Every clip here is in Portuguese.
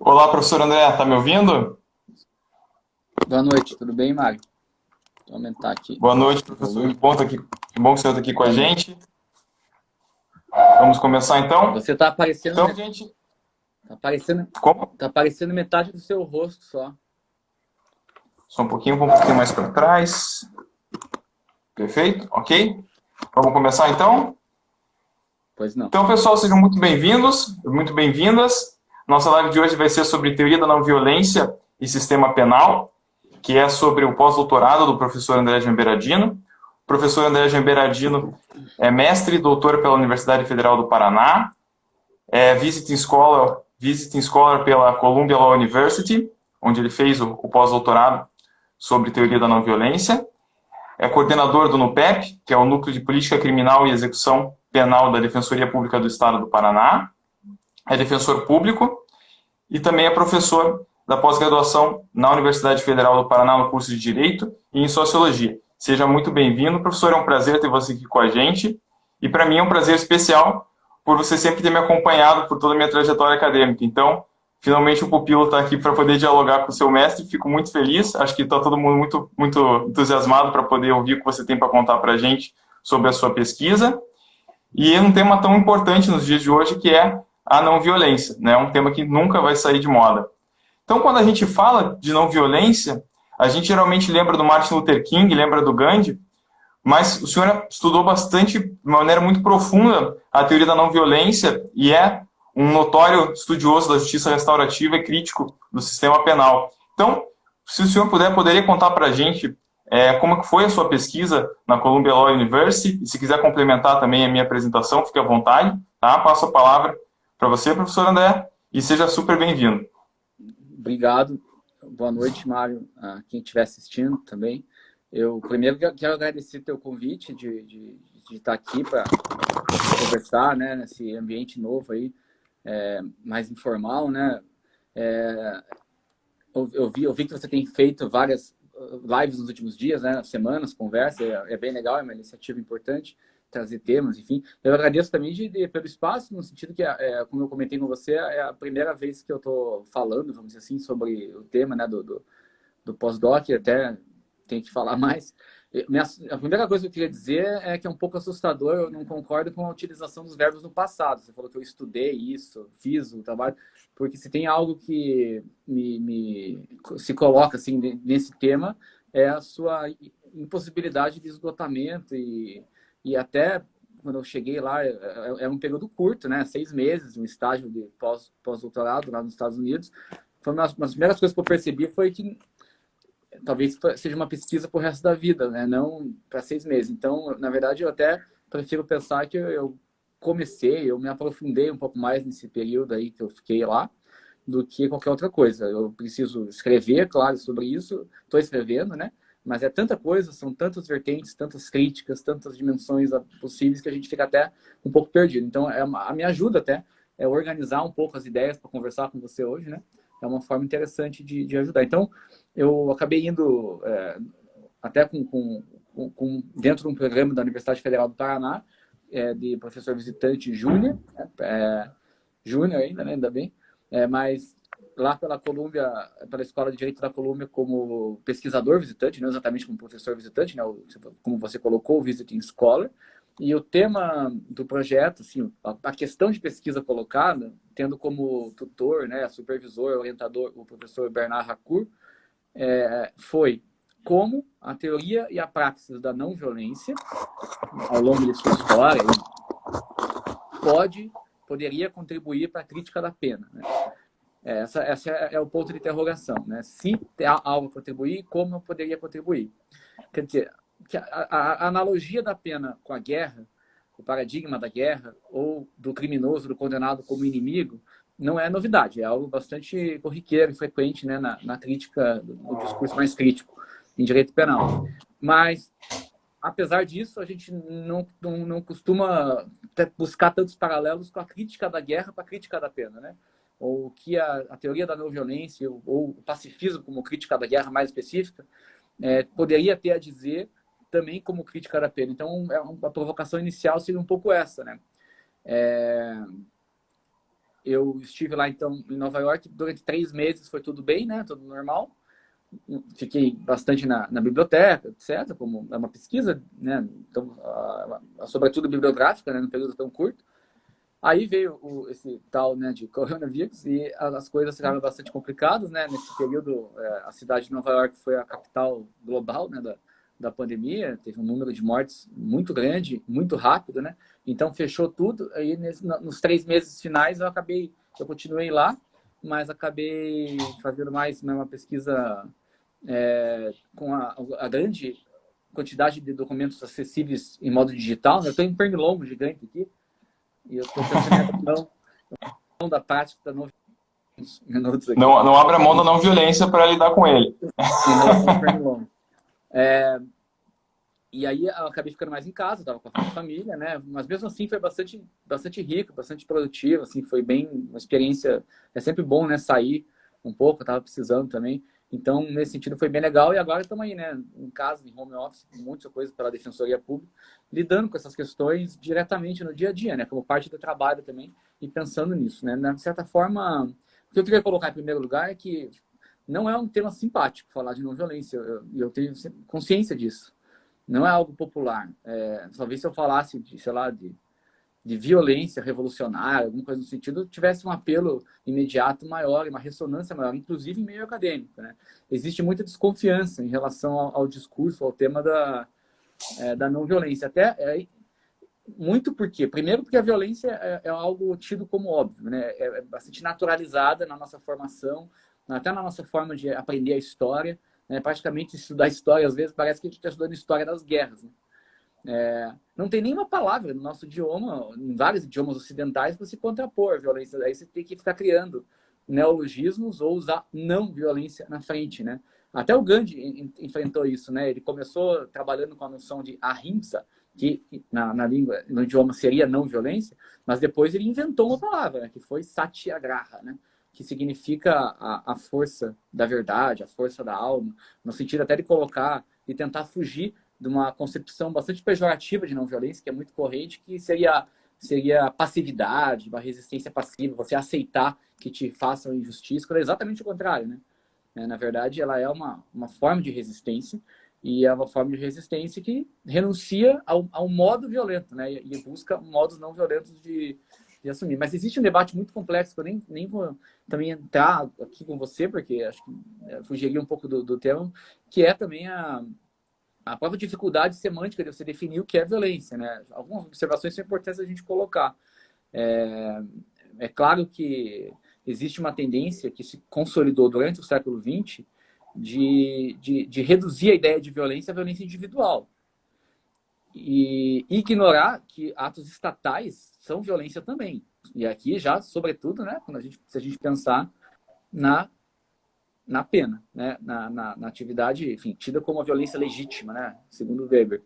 Olá, professor André, tá me ouvindo? Boa noite, tudo bem, Mário? Vou aumentar aqui Boa noite, o professor. volume. Que bom que você está aqui com a Boa noite. gente. Vamos começar então? Você está aparecendo, Então, gente, tá aparecendo, como? tá aparecendo metade do seu rosto só. Só um pouquinho mais para trás. Perfeito? Ok? Vamos começar então? Pois não. Então, pessoal, sejam muito bem-vindos, muito bem-vindas. Nossa live de hoje vai ser sobre teoria da não violência e sistema penal, que é sobre o pós-doutorado do professor André Jamberadino. O professor André Jamberadino é mestre e doutor pela Universidade Federal do Paraná, é visiting scholar pela Columbia Law University, onde ele fez o pós-doutorado sobre teoria da não violência. É coordenador do NUPEP, que é o Núcleo de Política Criminal e Execução Penal da Defensoria Pública do Estado do Paraná. É defensor público e também é professor da pós-graduação na Universidade Federal do Paraná no curso de Direito e em Sociologia. Seja muito bem-vindo, professor. É um prazer ter você aqui com a gente. E para mim é um prazer especial por você sempre ter me acompanhado por toda a minha trajetória acadêmica. Então, finalmente o pupilo está aqui para poder dialogar com o seu mestre. Fico muito feliz. Acho que está todo mundo muito entusiasmado para poder ouvir o que você tem para contar para a gente sobre a sua pesquisa. E é um tema tão importante nos dias de hoje que é a não violência, né? Um tema que nunca vai sair de moda. Então, quando a gente fala de não violência, a gente geralmente lembra do Martin Luther King, lembra do Gandhi, mas o senhor estudou bastante, de maneira muito profunda, a teoria da não violência e é um notório estudioso da justiça restaurativa e crítico do sistema penal. Então, se o senhor poderia contar para a gente como que foi a sua pesquisa na Columbia Law University, e se quiser complementar também a minha apresentação, fique à vontade, tá? Passo a palavra para você, professor André, e seja super bem-vindo. Obrigado. Boa noite, Mário, a quem estiver assistindo também. Eu primeiro quero agradecer teu convite de estar aqui para conversar, né, nesse ambiente novo aí, mais informal, né? Eu vi que você tem feito várias lives nos últimos dias, né, semanas, conversa, é bem legal, é uma iniciativa importante, trazer temas, enfim. Eu agradeço também pelo espaço, no sentido que, como eu comentei com você, é a primeira vez que eu estou falando, vamos dizer assim, sobre o tema, né, do pós-doc, até tem que falar mais. A primeira coisa que eu queria dizer é que é um pouco assustador, eu não concordo com a utilização dos verbos no passado. Você falou que eu estudei isso, fiz o trabalho, porque se tem algo que se coloca assim nesse tema, é a sua impossibilidade de esgotamento e até quando eu cheguei lá, é um período curto, né? 6 meses, um estágio de pós-doutorado lá nos Estados Unidos. Foi uma das primeiras coisas que eu percebi foi que talvez seja uma pesquisa para o resto da vida, né? Não para 6 meses. Então, na verdade, eu até prefiro pensar que eu me aprofundei um pouco mais nesse período aí que eu fiquei lá, do que qualquer outra coisa. Eu preciso escrever, claro, sobre isso. Estou escrevendo, né? Mas é tanta coisa, são tantas vertentes, tantas críticas, tantas dimensões possíveis que a gente fica até um pouco perdido. Então, a minha ajuda até é organizar um pouco as ideias para conversar com você hoje, né? É uma forma interessante de ajudar. Então, eu acabei indo até dentro de um programa da Universidade Federal do Paraná, de professor visitante júnior, júnior ainda, né, ainda bem, mas lá pela Colômbia, pela Escola de Direito da Colômbia, como pesquisador visitante, não exatamente como professor visitante, né, como você colocou, o Visiting Scholar. E o tema do projeto, assim, a questão de pesquisa colocada, tendo como tutor, né, supervisor, orientador, o professor Bernard Harcourt, foi como a teoria e a prática da não violência, ao longo de sua história, poderia contribuir para a crítica da pena, né? Essa é o ponto de interrogação, né? Se há algo a contribuir, como eu poderia contribuir? Quer dizer, a analogia da pena com a guerra, o paradigma da guerra, ou do criminoso, do condenado como inimigo, não é novidade, é algo bastante corriqueiro e frequente, né, na crítica, no discurso mais crítico em direito penal. Mas, apesar disso, a gente não costuma buscar tantos paralelos com a crítica da guerra para a crítica da pena, né? Ou que a teoria da não violência, ou o pacifismo como crítica da guerra mais específica, poderia ter a dizer também como crítica da pena. Então, a provocação inicial seria um pouco essa, né? eu estive lá, então, em Nova York durante 3 meses, foi tudo bem, né? Tudo normal. Fiquei bastante na biblioteca, etc., como é uma pesquisa, né? Então, sobretudo bibliográfica, né? Num período tão curto. Aí veio esse tal, né, de coronavírus e as coisas ficaram bastante complicadas, né? Nesse período, a cidade de Nova York foi a capital global, né, da pandemia, teve um número de mortes muito grande, muito rápido, né? Então fechou tudo. Aí nos 3 meses finais eu continuei lá, mas acabei fazendo mais, né, uma pesquisa com a grande quantidade de documentos acessíveis em modo digital. Eu estou em pernilongo gigante aqui e eu estou tentando me adaptar da prática da novidade minutos aqui Não abra mão da não violência para lidar com ele. em relação ao pernilongo. E aí eu acabei ficando mais em casa, estava com a minha família, né? Mas mesmo assim foi bastante rico, bastante produtivo, assim, foi bem uma experiência. É sempre bom, né? Sair um pouco, eu estava precisando também. Então, nesse sentido, foi bem legal. E agora estamos aí, né? Em casa, em home office, muita coisa pela Defensoria Pública, lidando com essas questões diretamente no dia a dia, né? Como parte do trabalho também, e pensando nisso, né? De certa forma, o que eu queria colocar em primeiro lugar é que não é um tema simpático falar de não violência, eu tenho consciência disso. Não é algo popular. Talvez se eu falasse de, sei lá, de violência revolucionária, alguma coisa no sentido, tivesse um apelo imediato maior, uma ressonância maior, inclusive em meio acadêmico, né? Existe muita desconfiança em relação ao discurso, ao tema da não violência. Até muito porque, primeiro porque a violência é algo tido como óbvio, né? É bastante naturalizada na nossa formação, até na nossa forma de aprender a história, né? Praticamente estudar história, às vezes, parece que a gente está estudando história das guerras, né? Não tem nenhuma palavra no nosso idioma, em vários idiomas ocidentais, para se contrapor a violência. Aí você tem que ficar criando neologismos ou usar não violência na frente, né? Até o Gandhi enfrentou isso, né? Ele começou trabalhando com a noção de ahimsa, que na língua, no idioma seria não violência, mas depois ele inventou uma palavra, né? Que foi satyagraha, né? Que significa a força da verdade, a força da alma, no sentido até de colocar e tentar fugir de uma concepção bastante pejorativa de não violência, que é muito corrente, que seria passividade, uma resistência passiva, você aceitar que te façam injustiça, quando é exatamente o contrário, né? Na verdade, ela é uma forma de resistência, e é uma forma de resistência que renuncia ao modo violento, né? E busca modos não violentos de assumir. Mas existe um debate muito complexo, que eu nem vou também entrar aqui com você, porque acho que fugiria um pouco do tema, que é também a própria dificuldade semântica de você definir o que é violência, né? Algumas observações são importantes a gente colocar. É claro que existe uma tendência que se consolidou durante o século XX de reduzir a ideia de violência à violência individual e ignorar que atos estatais são violência também. E aqui já, sobretudo, né, se a gente pensar na pena, né? na atividade, enfim, tida como a violência legítima, né? Segundo Weber.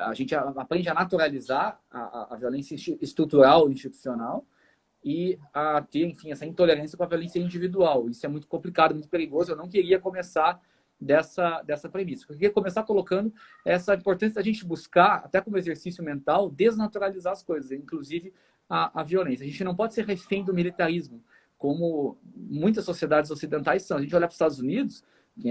A gente aprende a naturalizar a violência estrutural, institucional, e a ter, enfim, essa intolerância com a violência individual. Isso é muito complicado, muito perigoso. Eu não queria começar dessa premissa. Eu queria começar colocando essa importância da gente buscar, até como exercício mental, desnaturalizar as coisas, inclusive a violência. A gente não pode ser refém do militarismo, como muitas sociedades ocidentais são. A gente olha para os Estados Unidos, que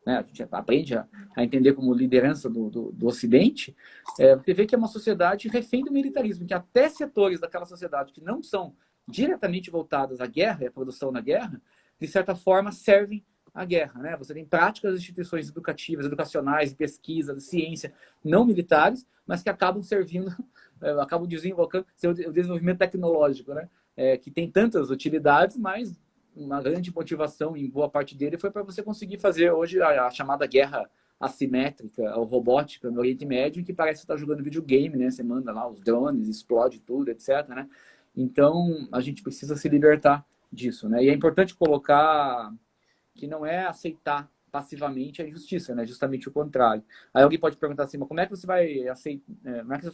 né, a gente aprende a entender como liderança do Ocidente, você vê que é uma sociedade refém do militarismo, que até setores daquela sociedade que não são diretamente voltados à guerra e à produção na guerra, de certa forma servem à guerra, né? Você tem práticas das instituições educativas, educacionais, de pesquisa, de ciência, não militares, mas que acabam servindo, acabam desenvolvendo o desenvolvimento tecnológico, né? Que tem tantas utilidades, mas uma grande motivação em boa parte dele foi para você conseguir fazer hoje a chamada guerra assimétrica ou robótica no Oriente Médio, que parece estar jogando videogame, né? Você manda lá os drones, explode tudo, etc, né? Então, a gente precisa se libertar disso, né? E é importante colocar que não é aceitar passivamente a injustiça, né? Justamente o contrário. Aí alguém pode perguntar assim, mas como é que você vai aceitar,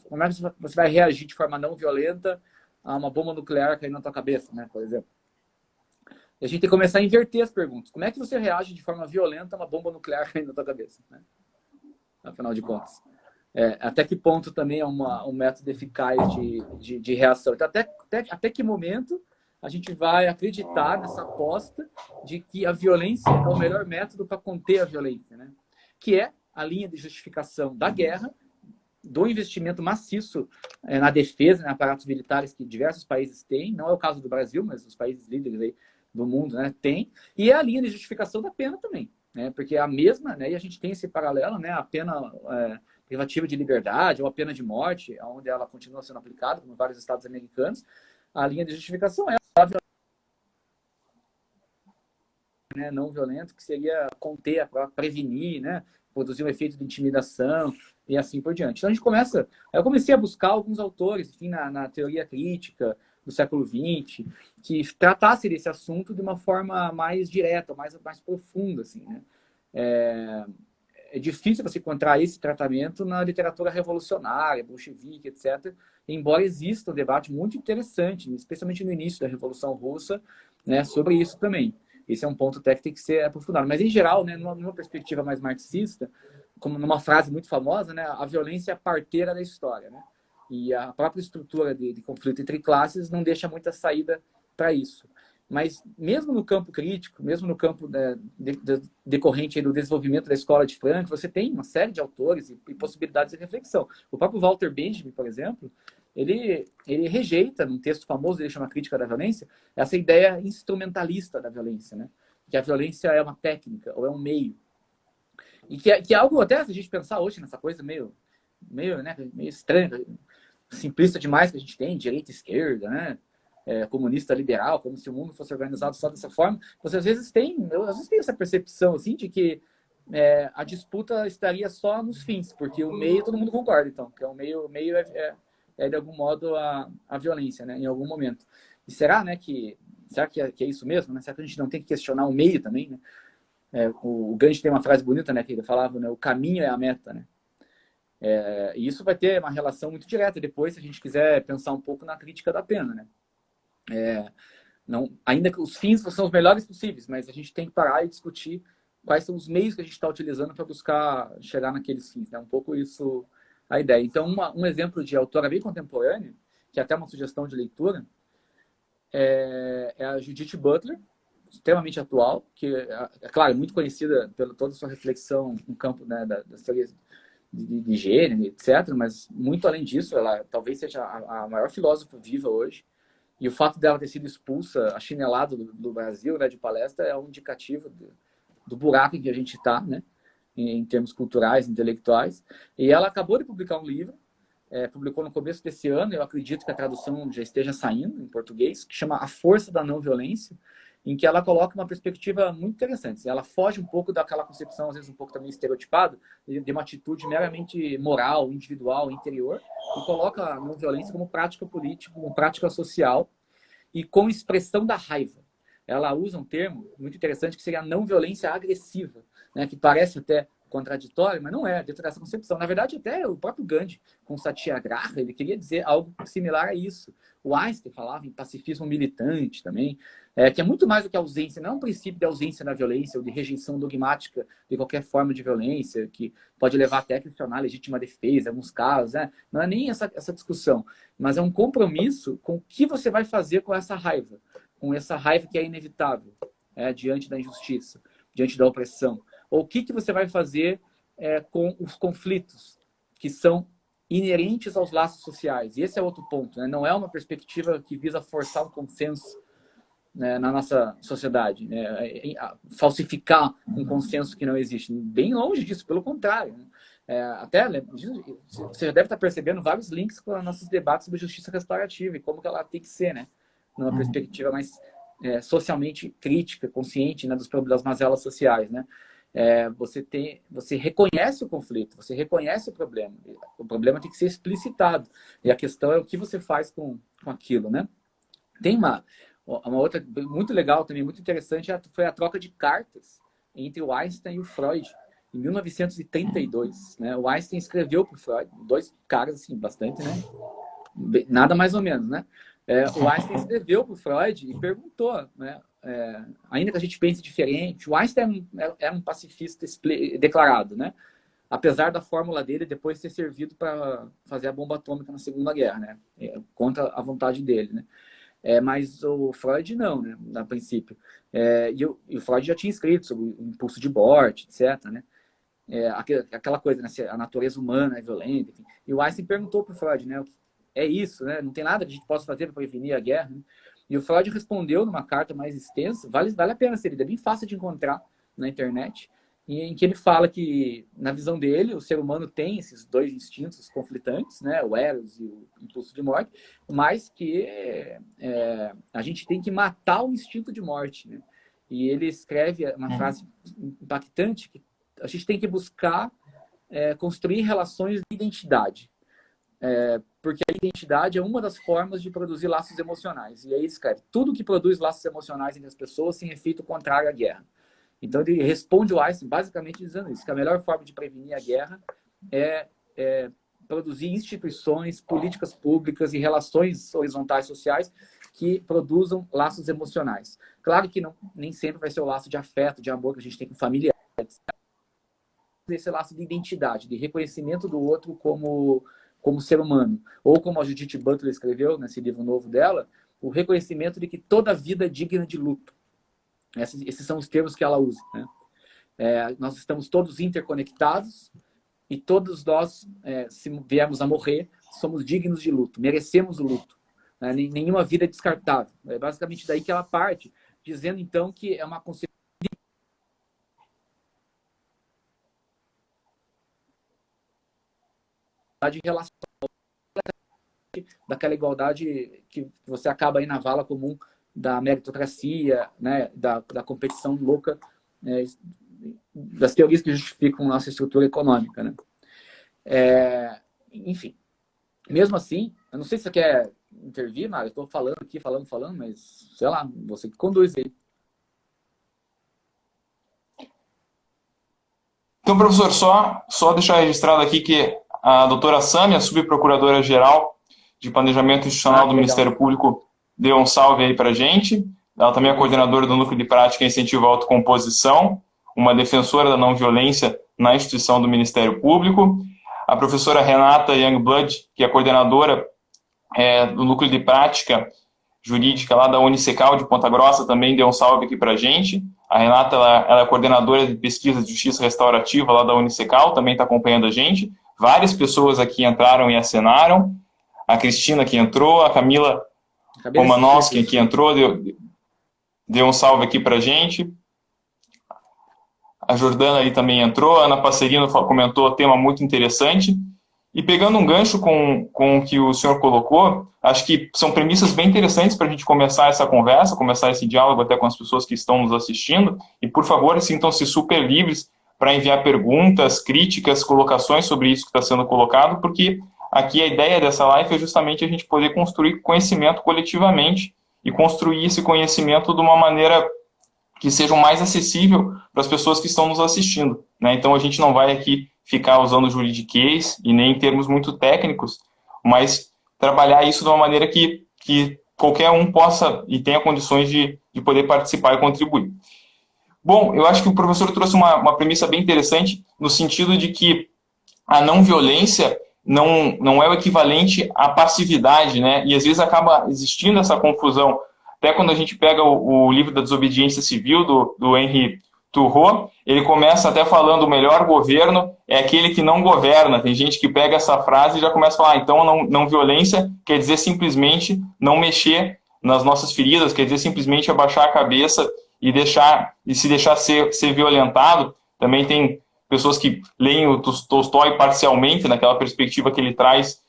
como é que você vai reagir de forma não violenta a uma bomba nuclear caindo na tua cabeça, né? Por exemplo. E a gente tem que começar a inverter as perguntas. Como é que você reage de forma violenta a uma bomba nuclear caindo na tua cabeça, né? Afinal de contas. Até que ponto também é um método eficaz de reação. Então, até que momento a gente vai acreditar nessa aposta de que a violência é o melhor método para conter a violência, né? Que é a linha de justificação da guerra, do investimento maciço na defesa, em aparatos militares que diversos países têm, não é o caso do Brasil, mas os países líderes aí do mundo, né, têm, e é a linha de justificação da pena também, né, porque é a mesma, né, e a gente tem esse paralelo, né, a pena privativa de liberdade ou a pena de morte, onde ela continua sendo aplicada, como em vários estados americanos, a linha de justificação é a violência, né, não violenta, que seria conter, prevenir, né, produzir um efeito de intimidação e assim por diante. Então a gente começa, eu comecei a buscar alguns autores, enfim, na teoria crítica do século XX, que tratassem desse assunto de uma forma mais direta, mais profunda, assim, né? É difícil você encontrar esse tratamento na literatura revolucionária, bolchevique, etc., embora exista um debate muito interessante, especialmente no início da Revolução Russa, né, sobre isso também. Esse é um ponto até que tem que ser aprofundado. Mas, em geral, né, numa perspectiva mais marxista, como numa frase muito famosa, né, a violência é a parteira da história, né? E a própria estrutura de conflito entre classes não deixa muita saída para isso. Mas mesmo no campo crítico, mesmo no campo decorrente do desenvolvimento da escola de Frankfurt, você tem uma série de autores e possibilidades de reflexão. O próprio Walter Benjamin, por exemplo, ele rejeita, num texto famoso, ele chama Crítica da Violência, essa ideia instrumentalista da violência, né? Que a violência é uma técnica ou é um meio. E que é algo, até se a gente pensar hoje nessa coisa meio estranha, simplista demais que a gente tem, direita e esquerda, né? Comunista liberal, como se o mundo fosse organizado só dessa forma, você às vezes tem essa percepção assim, de que a disputa estaria só nos fins, porque o meio todo mundo concorda, então, que o meio é de algum modo a violência, né, em algum momento. E será que é isso mesmo? Né? Será que a gente não tem que questionar o meio também? Né? O Gandhi tem uma frase bonita, né, que ele falava, né, o caminho é a meta, né? E isso vai ter uma relação muito direta depois, se a gente quiser pensar um pouco na crítica da pena, né? Ainda que os fins são os melhores possíveis, mas a gente tem que parar e discutir quais são os meios que a gente está utilizando para buscar chegar naqueles fins. É um pouco isso a ideia. Então, um exemplo de autora bem contemporânea, que é até uma sugestão de leitura, é a Judith Butler, extremamente atual, que é claro, muito conhecida pela toda a sua reflexão no campo, né, das teorias de gênero, etc., mas muito além disso, ela talvez seja a maior filósofa viva hoje. E o fato dela ter sido expulsa, achinelada do Brasil, né, de palestra, é um indicativo do buraco em que a gente está, né, em termos culturais, intelectuais. E ela acabou de publicar um livro, publicou no começo desse ano, eu acredito que a tradução já esteja saindo em português, que chama A Força da Não Violência, em que ela coloca uma perspectiva muito interessante. Ela foge um pouco daquela concepção, às vezes um pouco também estereotipada, de uma atitude meramente moral, individual, interior, e coloca a não violência como prática política, como prática social e com expressão da raiva. Ela usa um termo muito interessante que seria a não violência agressiva, né, que parece até contraditório, mas não é, dentro dessa concepção. Na verdade, até o próprio Gandhi, com Satyagraha, ele queria dizer algo similar a isso. O Einstein falava em pacifismo militante também, que é muito mais do que ausência, não é um princípio de ausência da violência ou de rejeição dogmática de qualquer forma de violência, que pode levar até a questionar a legítima defesa, em alguns casos, né? Não é nem essa discussão, mas é um compromisso com o que você vai fazer com essa raiva que é inevitável diante da injustiça, diante da opressão. Ou o que você vai fazer com os conflitos que são inerentes aos laços sociais. E esse é outro ponto, né? Não é uma perspectiva que visa forçar um consenso, né, na nossa sociedade, né? Falsificar um consenso que não existe. Bem longe disso, pelo contrário. Né? Até você já deve estar percebendo vários links com os nossos debates sobre justiça restaurativa e como que ela tem que ser, né? Numa perspectiva mais socialmente crítica, consciente, né, das mazelas sociais, né? Você reconhece o conflito, você reconhece o problema tem que ser explicitado, e a questão é o que você faz com aquilo, né? Tem uma outra muito legal também, muito interessante, foi a troca de cartas entre o Einstein e o Freud, em 1932, né? O Einstein escreveu para o Freud, dois caras, assim, bastante, né? Nada mais ou menos, né? O Einstein escreveu para o Freud e perguntou, né? Ainda que a gente pense diferente, o Einstein é um pacifista declarado, né? Apesar da fórmula dele depois ter servido para fazer a bomba atômica na Segunda Guerra, né? Contra a vontade dele, né? Mas o Freud não, né, a princípio. E o Freud já tinha escrito sobre o impulso de Bort, etc., né? Aquela coisa, né, se a natureza humana é violenta, enfim. E o Einstein perguntou para o Freud, né, é isso, né? Não tem nada que a gente possa fazer para prevenir a guerra, né? E o Freud respondeu numa carta mais extensa, vale a pena ser lida, é bem fácil de encontrar na internet, em que ele fala que, na visão dele, o ser humano tem esses dois instintos conflitantes, né, o Eros e o impulso de morte, mas que a gente tem que matar o instinto de morte, né? E ele escreve uma frase impactante, que a gente tem que buscar construir relações de identidade. Porque a identidade é uma das formas de produzir laços emocionais. E aí ele escreve, tudo que produz laços emocionais entre as pessoas tem efeito contrário à guerra. Então ele responde o Einstein basicamente dizendo isso, que a melhor forma de prevenir a guerra é produzir instituições, políticas públicas e relações horizontais sociais que produzam laços emocionais. Claro que nem sempre vai ser o laço de afeto, de amor que a gente tem com familiares. Esse laço de identidade, de reconhecimento do outro como ser humano. Ou como a Judith Butler escreveu nesse livro novo dela, o reconhecimento de que toda vida é digna de luto. Esses são os termos que ela usa, né? Nós estamos todos interconectados e todos nós, se viermos a morrer, somos dignos de luto, merecemos o luto. Né? Nenhuma vida é descartável. É basicamente daí que ela parte, dizendo então que é uma concepção de relação, daquela igualdade que você acaba aí na vala comum da meritocracia, né, da competição louca, né, das teorias que justificam nossa estrutura econômica, né? Enfim, mesmo assim, eu não sei se você quer intervir, Mário, eu estou falando aqui, falando, mas, sei lá, você que conduz aí. Então, professor, só deixar registrado aqui que a doutora Sâmia, subprocuradora-geral de Planejamento Institucional do Ministério Público, deu um salve aí para a gente. Ela também é coordenadora do Núcleo de Prática e Incentivo à Autocomposição, uma defensora da não violência na instituição do Ministério Público. A professora Renata Youngblood, que é coordenadora do Núcleo de Prática Jurídica lá da Unicecal de Ponta Grossa, também deu um salve aqui para a gente. A Renata ela é coordenadora de pesquisa de justiça restaurativa lá da Unicecal, também está acompanhando a gente. Várias pessoas aqui entraram e acenaram. A Cristina que entrou, a Camila Romanowski que entrou, deu um salve aqui para a gente. A Jordana ali também entrou, a Ana Passerino comentou tema muito interessante. E pegando um gancho com o que o senhor colocou, acho que são premissas bem interessantes para a gente começar essa conversa, começar esse diálogo até com as pessoas que estão nos assistindo. E, por favor, sintam-se super livres para enviar perguntas, críticas, colocações sobre isso que está sendo colocado, porque aqui a ideia dessa live é justamente a gente poder construir conhecimento coletivamente e construir esse conhecimento de uma maneira que seja mais acessível para as pessoas que estão nos assistindo, né? Então, a gente não vai aqui ficar usando juridiquês e nem em termos muito técnicos, mas trabalhar isso de uma maneira que qualquer um possa e tenha condições de poder participar e contribuir. Bom, eu acho que o professor trouxe uma premissa bem interessante, no sentido de que a não violência não é o equivalente à passividade, né? E às vezes acaba existindo essa confusão. Até quando a gente pega o livro da desobediência civil, do Henry Thoreau, ele começa até falando o melhor governo é aquele que não governa. Tem gente que pega essa frase e já começa a falar, então não violência quer dizer simplesmente não mexer nas nossas feridas, quer dizer simplesmente abaixar a cabeça e se deixar ser violentado. Também tem pessoas que leem o Tolstói parcialmente, naquela perspectiva que ele traz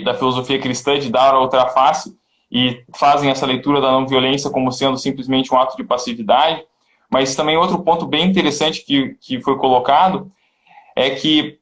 da filosofia cristã, de dar a outra face, e fazem essa leitura da não violência como sendo simplesmente um ato de passividade. Mas também outro ponto bem interessante que foi colocado é que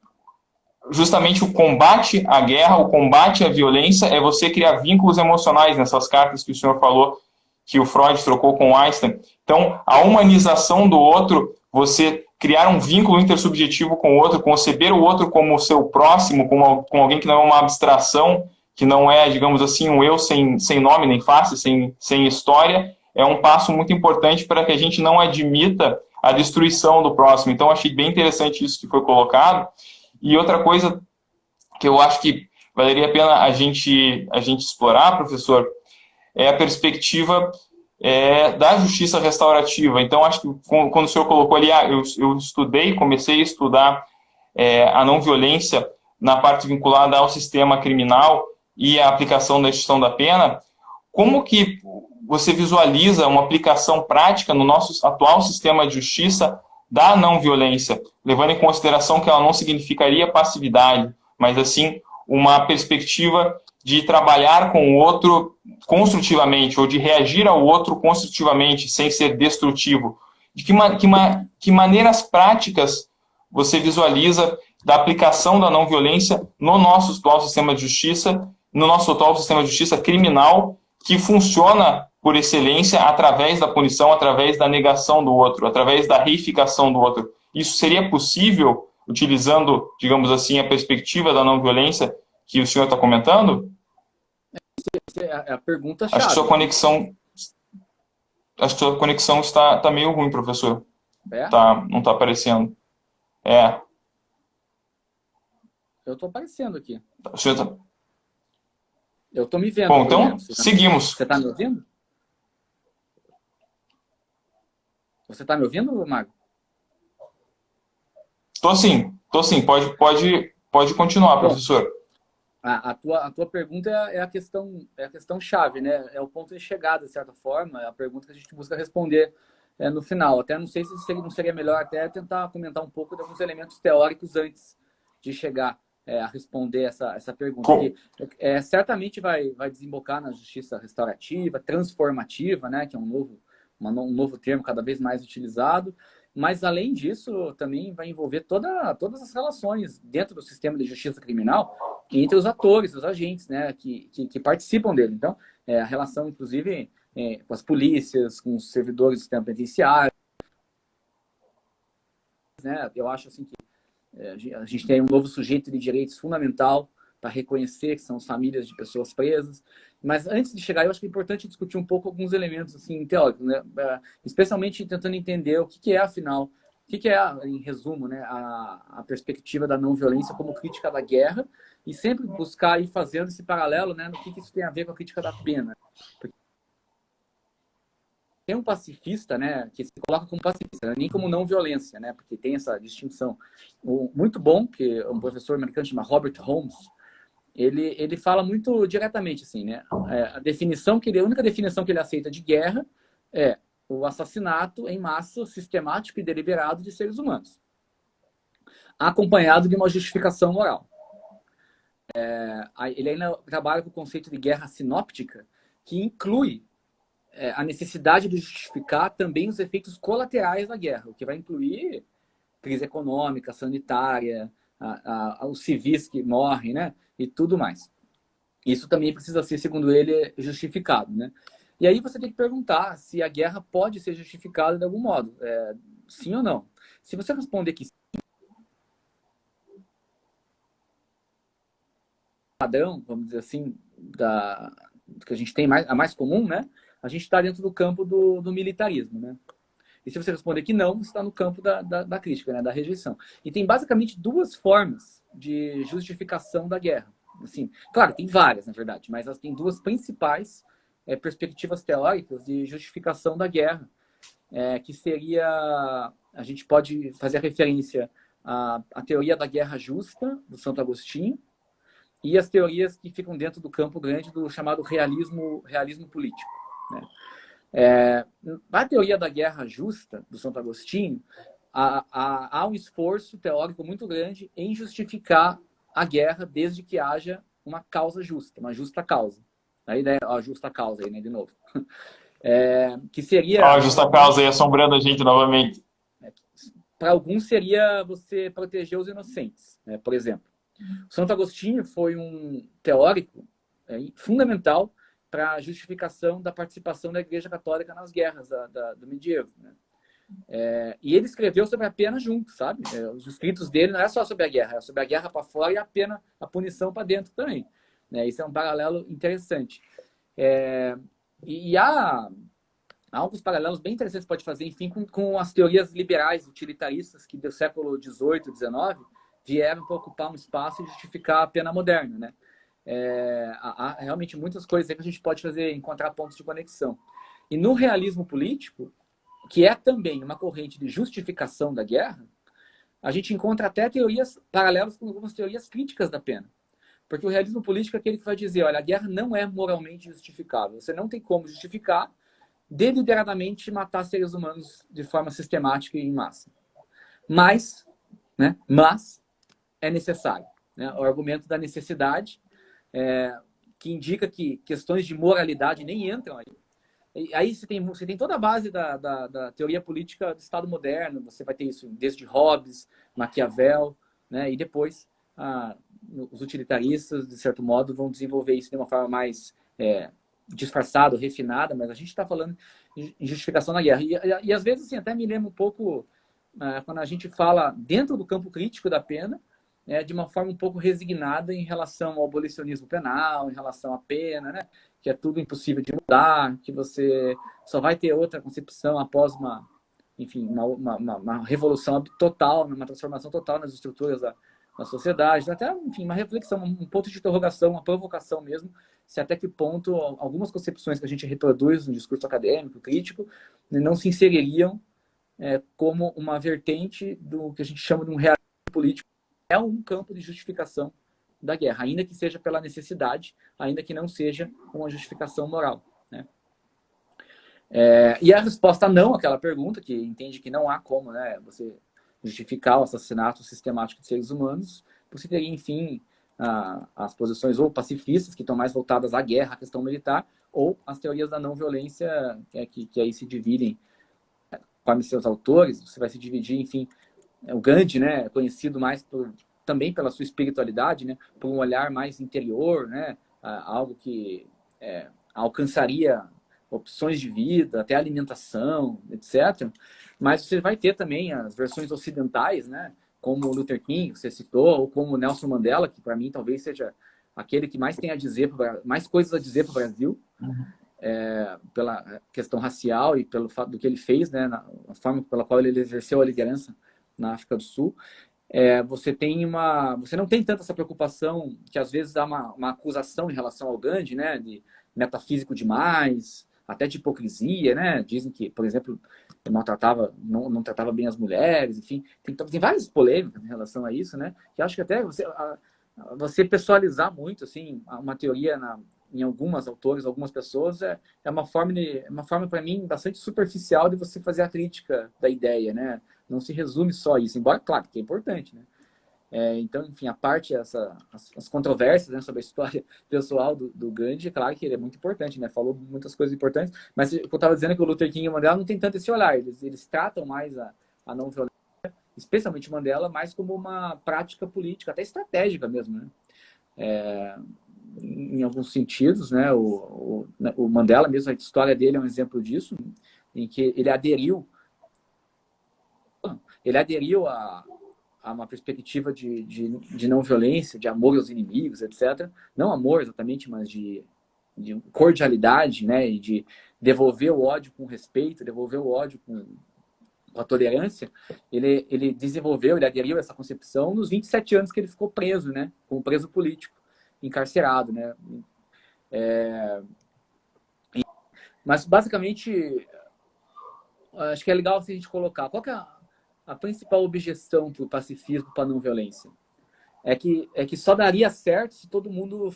justamente o combate à guerra, o combate à violência é você criar vínculos emocionais nessas cartas que o senhor falou, que o Freud trocou com Einstein. Então, a humanização do outro, você criar um vínculo intersubjetivo com o outro, conceber o outro como seu próximo, como alguém que não é uma abstração, que não é, digamos assim, um eu sem nome nem face, sem história, é um passo muito importante para que a gente não admita a destruição do próximo. Então, achei bem interessante isso que foi colocado. E outra coisa que eu acho que valeria a pena a gente explorar, professor, é a perspectiva da justiça restaurativa. Então, acho que quando o senhor colocou ali, comecei a estudar a não violência na parte vinculada ao sistema criminal e à aplicação da extinção da pena, como que você visualiza uma aplicação prática no nosso atual sistema de justiça da não violência, levando em consideração que ela não significaria passividade, mas assim uma perspectiva de trabalhar com o outro construtivamente, ou de reagir ao outro construtivamente, sem ser destrutivo? De que maneiras práticas você visualiza da aplicação da não violência no nosso atual sistema de justiça, no nosso atual sistema de justiça criminal, que funciona por excelência através da punição, através da negação do outro, através da reificação do outro? Isso seria possível utilizando, digamos assim, a perspectiva da não violência que o senhor está comentando? É a pergunta chave. Acho que sua conexão está meio ruim, professor. Não está aparecendo. Eu estou aparecendo aqui. O senhor tá... Eu estou me vendo. Bom, então, seguimos. Você está me ouvindo? Você está me ouvindo, Mago? Tô sim. Pode continuar, professor. A tua pergunta é a questão chave, né? É o ponto de chegada, de certa forma, é a pergunta que a gente busca responder no final. Até não sei se não seria melhor até tentar comentar um pouco de alguns elementos teóricos antes de chegar a responder essa pergunta. Que, certamente vai desembocar na justiça restaurativa, transformativa, né? Que é um novo termo cada vez mais utilizado. Mas, além disso, também vai envolver todas as relações dentro do sistema de justiça criminal entre os atores, os agentes, né, que participam dele. Então, a relação, inclusive, com as polícias, com os servidores do sistema penitenciário. Né? Eu acho assim, que a gente tem um novo sujeito de direitos fundamental para reconhecer que são as famílias de pessoas presas. Mas antes de chegar, eu acho que é importante discutir um pouco alguns elementos assim, teóricos, né? Especialmente tentando entender o que é, afinal, o que é, em resumo, né, a perspectiva da não violência como crítica da guerra, e sempre buscar ir fazendo esse paralelo, né, no que isso tem a ver com a crítica da pena. Porque tem um pacifista, né, que se coloca como pacifista, nem como não violência, né, porque tem essa distinção. Muito bom, que um professor americano chama Robert Holmes, ele fala muito diretamente assim, né? A única definição que ele aceita de guerra é o assassinato em massa, sistemático e deliberado de seres humanos, acompanhado de uma justificação moral. Ele ainda trabalha com o conceito de guerra sinóptica, que inclui a necessidade de justificar também os efeitos colaterais da guerra, o que vai incluir crise econômica, sanitária, os civis que morrem, né? E tudo mais. Isso também precisa ser, segundo ele, justificado, né? E aí você tem que perguntar se a guerra pode ser justificada de algum modo. Sim ou não? Se você responder que sim, padrão, vamos dizer assim, que a gente tem a mais comum, né? A gente está dentro do campo do militarismo, né? E se você responder que não, você está no campo da crítica, né? Da rejeição. E tem basicamente duas formas de justificação da guerra. Assim, claro, tem várias, na verdade, mas elas têm duas principais perspectivas teóricas de justificação da guerra, que seria, a gente pode fazer a referência à teoria da guerra justa, do Santo Agostinho, e as teorias que ficam dentro do campo grande do chamado realismo político, né? Na teoria da guerra justa, do Santo Agostinho, há um esforço teórico muito grande em justificar a guerra desde que haja uma causa justa, uma justa causa. A ideia, a justa causa aí, né, de novo. Que seria... A justa causa aí assombrando a gente novamente. Para alguns seria você proteger os inocentes, né, por exemplo. O Santo Agostinho foi um teórico fundamental para a justificação da participação da Igreja Católica nas guerras do medievo, né? E ele escreveu sobre a pena junto, sabe? Os escritos dele não é só sobre a guerra, é sobre a guerra para fora e a pena, a punição para dentro também, né? Isso é um paralelo interessante. E há alguns paralelos bem interessantes que pode fazer, enfim, com as teorias liberais utilitaristas que do século XVIII, XIX vieram para ocupar um espaço e justificar a pena moderna, né? há realmente muitas coisas aí que a gente pode encontrar pontos de conexão. E no realismo político, que é também uma corrente de justificação da guerra, a gente encontra até teorias paralelas com algumas teorias críticas da pena. Porque o realismo político é aquele que vai dizer, olha, a guerra não é moralmente justificável. Você não tem como justificar deliberadamente matar seres humanos de forma sistemática e em massa. Mas é necessário. Né? O argumento da necessidade, que indica que questões de moralidade nem entram aí. E aí você tem toda a base da teoria política do Estado moderno, você vai ter isso desde Hobbes, Maquiavel, né? E depois os utilitaristas, de certo modo, vão desenvolver isso de uma forma mais disfarçada, refinada, mas a gente está falando em justificação da guerra. E às vezes assim, até me lembra um pouco quando a gente fala dentro do campo crítico da pena, de uma forma um pouco resignada em relação ao abolicionismo penal, em relação à pena, né? Que é tudo impossível de mudar, que você só vai ter outra concepção após uma revolução total, uma transformação total nas estruturas da sociedade, até, enfim, uma reflexão, um ponto de interrogação, uma provocação mesmo, se até que ponto algumas concepções que a gente reproduz no discurso acadêmico, crítico, não se inseririam como uma vertente do que a gente chama de um realismo político. É um campo de justificação da guerra, ainda que seja pela necessidade, ainda que não seja uma justificação moral. Né? E a resposta não àquela pergunta, que entende que não há como você justificar o assassinato sistemático de seres humanos, você teria, enfim, as posições ou pacifistas, que estão mais voltadas à guerra, à questão militar, ou as teorias da não violência, que aí se dividem, conforme seus autores, você vai se dividir, enfim, o Gandhi, né, é conhecido mais também pela sua espiritualidade, né, por um olhar mais interior, né, algo que alcançaria opções de vida, até alimentação, etc. Mas você vai ter também as versões ocidentais, né, como o Luther King, que você citou, ou como o Nelson Mandela, que para mim talvez seja aquele que mais tem a dizer, mais coisas a dizer para o Brasil, pela questão racial e pelo fato do que ele fez, né, na forma pela qual ele exerceu a liderança na África do Sul. Você não tem tanta essa preocupação, que às vezes há uma acusação em relação ao Gandhi, né, de metafísico demais, até de hipocrisia, né? Dizem que, por exemplo, não tratava bem as mulheres, enfim, tem várias polêmicas em relação a isso, né? Que acho que até você pessoalizar muito, assim, uma teoria em algumas autores, algumas pessoas, é uma forma para mim bastante superficial de você fazer a crítica da ideia, né? Não se resume só isso, embora, claro, que é importante, né? Então, enfim, a parte, as controvérsias, né, sobre a história pessoal do Gandhi, é claro que ele é muito importante, né? Falou muitas coisas importantes, mas eu estava dizendo que o Luther King e o Mandela não tem tanto esse olhar, eles tratam mais a não violência, especialmente o Mandela, mais como uma prática política, até estratégica mesmo, né? Em alguns sentidos, né? O Mandela mesmo, a história dele é um exemplo disso, em que ele aderiu a uma perspectiva de não violência, de amor aos inimigos, etc. Não amor exatamente, mas de cordialidade, né? E de devolver o ódio com respeito, devolver o ódio com a tolerância. Ele aderiu a essa concepção nos 27 anos que ele ficou preso, né? Como preso político, encarcerado, né? Mas, basicamente, acho que é legal se a gente colocar. Qual que é a principal objeção para o pacifismo, para a não violência? É que só daria certo se todo mundo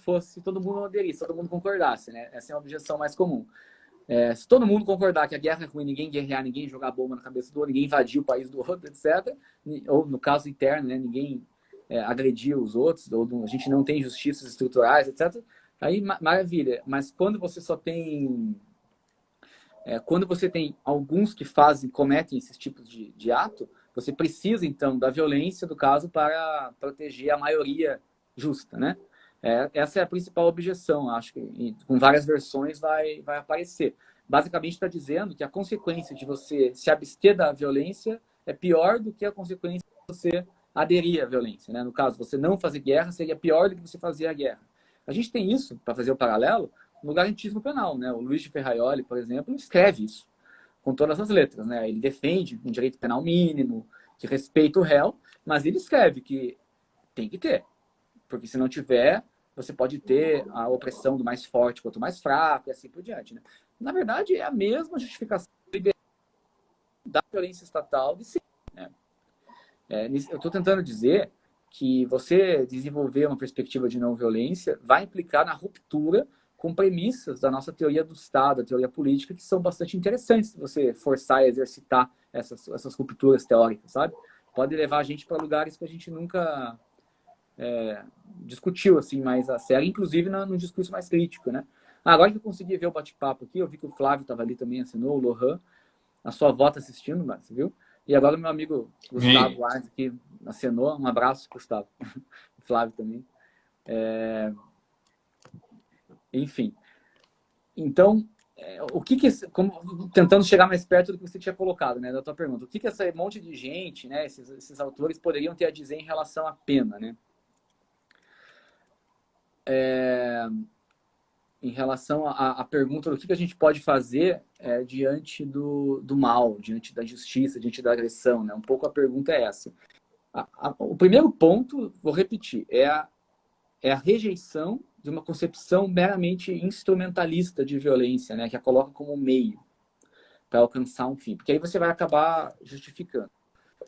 aderisse, se todo mundo concordasse, né? Essa é a objeção mais comum. Se todo mundo concordar que a guerra é ruim, ninguém guerrear, ninguém jogar bomba na cabeça do outro, ninguém invadir o país do outro, etc. Ou, no caso interno, né? Ninguém agredir os outros, ou a gente não tem justiças estruturais, etc. Aí, maravilha. Mas quando você só tem... quando você tem alguns que cometem esses tipos de ato, você precisa, então, da violência, do caso, para proteger a maioria justa, né? Essa é a principal objeção, acho que com várias versões vai aparecer. Basicamente está dizendo que a consequência de você se abster da violência é pior do que a consequência de você aderir à violência, né? No caso, você não fazer guerra seria pior do que você fazer a guerra. A gente tem isso, para fazer o paralelo, no garantismo penal, né? O Luiz de Ferraioli, por exemplo, escreve isso com todas as letras, né? Ele defende um direito penal mínimo, que respeita o réu, mas ele escreve que tem que ter, porque se não tiver, você pode ter a opressão do mais forte contra o mais fraco e assim por diante, né? Na verdade, é a mesma justificação da violência estatal de si, né? Eu estou tentando dizer que você desenvolver uma perspectiva de não violência vai implicar na ruptura com premissas da nossa teoria do Estado, a teoria política, que são bastante interessantes se você forçar a exercitar essas rupturas teóricas, sabe? Pode levar a gente para lugares que a gente nunca discutiu assim mais a sério, inclusive no discurso mais crítico, né? Agora que eu consegui ver o bate-papo aqui, eu vi que o Flávio estava ali também, assinou, o Lohan, a sua avó está assistindo, você viu? E agora o meu amigo Gustavo Arnes aqui acenou. Um abraço, Gustavo. O Flávio também. Enfim. Então, tentando chegar mais perto do que você tinha colocado, né, da tua pergunta. O que esse monte de gente, né, esses autores poderiam ter a dizer em relação à pena, né? Em relação à pergunta do que a gente pode fazer diante do mal, diante da injustiça, diante da agressão, né? Um pouco a pergunta é essa. O primeiro ponto, vou repetir, é a rejeição de uma concepção meramente instrumentalista de violência, né? Que a coloca como meio para alcançar um fim. Porque aí você vai acabar justificando.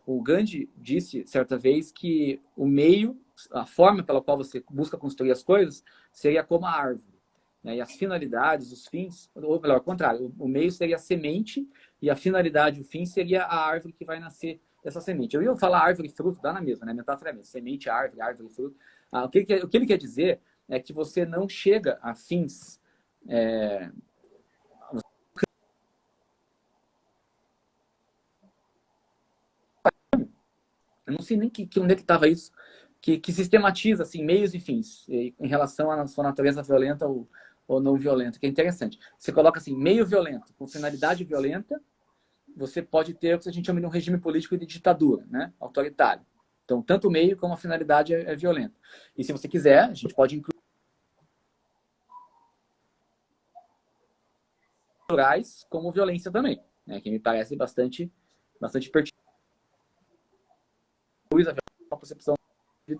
O Gandhi disse, certa vez, que o meio, a forma pela qual você busca construir as coisas, seria como a árvore. Né? E as finalidades, os fins, ou melhor, ao contrário, o meio seria a semente e a finalidade, o fim, seria a árvore que vai nascer dessa semente. Eu ia falar árvore e fruto, dá na mesma, né? A metáfora é a mesma. Semente, árvore, árvore e fruto. O que ele quer dizer é que você não chega a fins... Eu não sei nem onde é que estava isso, que sistematiza assim, meios e fins em relação à sua natureza violenta ou não violenta, que é interessante. Você coloca assim, meio violento, com finalidade violenta, você pode ter o que a gente chama de um regime político de ditadura, né? Autoritário. Então, tanto o meio como a finalidade é violenta. E se você quiser, a gente pode incluir culturais como violência também, né? Que me parece bastante pertinente. Uma concepção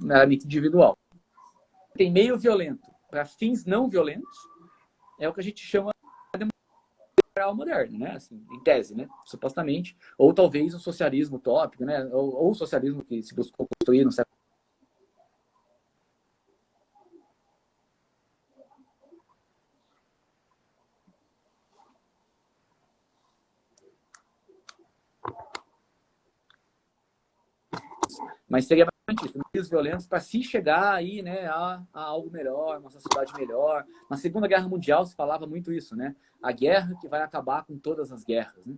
meramente individual. Tem meio violento para fins não violentos, é o que a gente chama de democracia moderna, né? Assim, em tese, né? Supostamente. Ou talvez o socialismo utópico, né? Ou o socialismo que se buscou construir no século. Mas seria basicamente isso, meios violentos para se chegar aí, né, a algo melhor, uma sociedade melhor. Na Segunda Guerra Mundial se falava muito isso, né? A guerra que vai acabar com todas as guerras, né?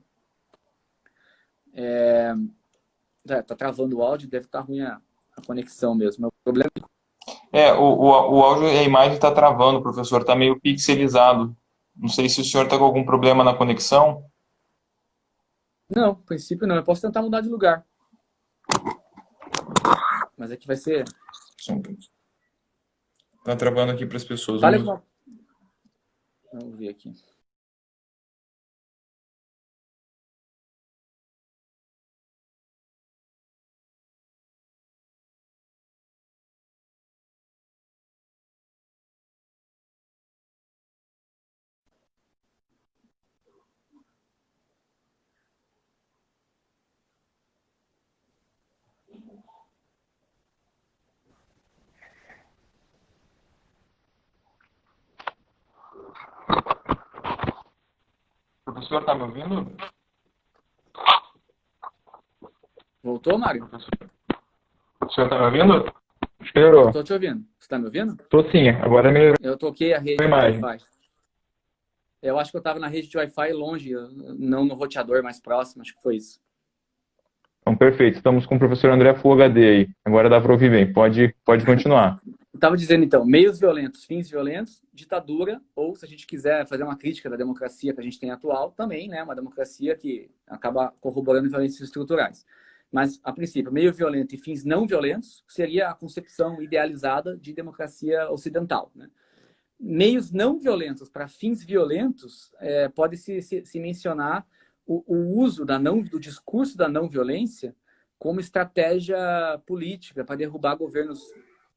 Tá travando o áudio, deve estar ruim a conexão mesmo. O problema o áudio e a imagem está travando, professor, está meio pixelizado. Não sei se o senhor está com algum problema na conexão. Não, no princípio não. Eu posso tentar mudar de lugar. Mas aqui vai ser... Está travando aqui para as pessoas. Vamos ver aqui. O professor está me ouvindo? Voltou, Mário? O senhor está me ouvindo? Melhorou. Estou te ouvindo. Você está me ouvindo? Estou sim, agora melhorou. Eu toquei a rede de Wi-Fi. Eu acho que eu estava na rede de Wi-Fi longe, não no roteador mais próximo, acho que foi isso. Então, perfeito. Estamos com o professor André Full HD aí. Agora dá para ouvir bem. Pode continuar. Eu estava dizendo, então, meios violentos, fins violentos, ditadura, ou se a gente quiser fazer uma crítica da democracia que a gente tem atual, também, né? Uma democracia que acaba corroborando violências estruturais. Mas, a princípio, meio violento e fins não violentos seria a concepção idealizada de democracia ocidental, né? Meios não violentos para fins violentos, pode-se mencionar o uso do discurso da não violência como estratégia política para derrubar governos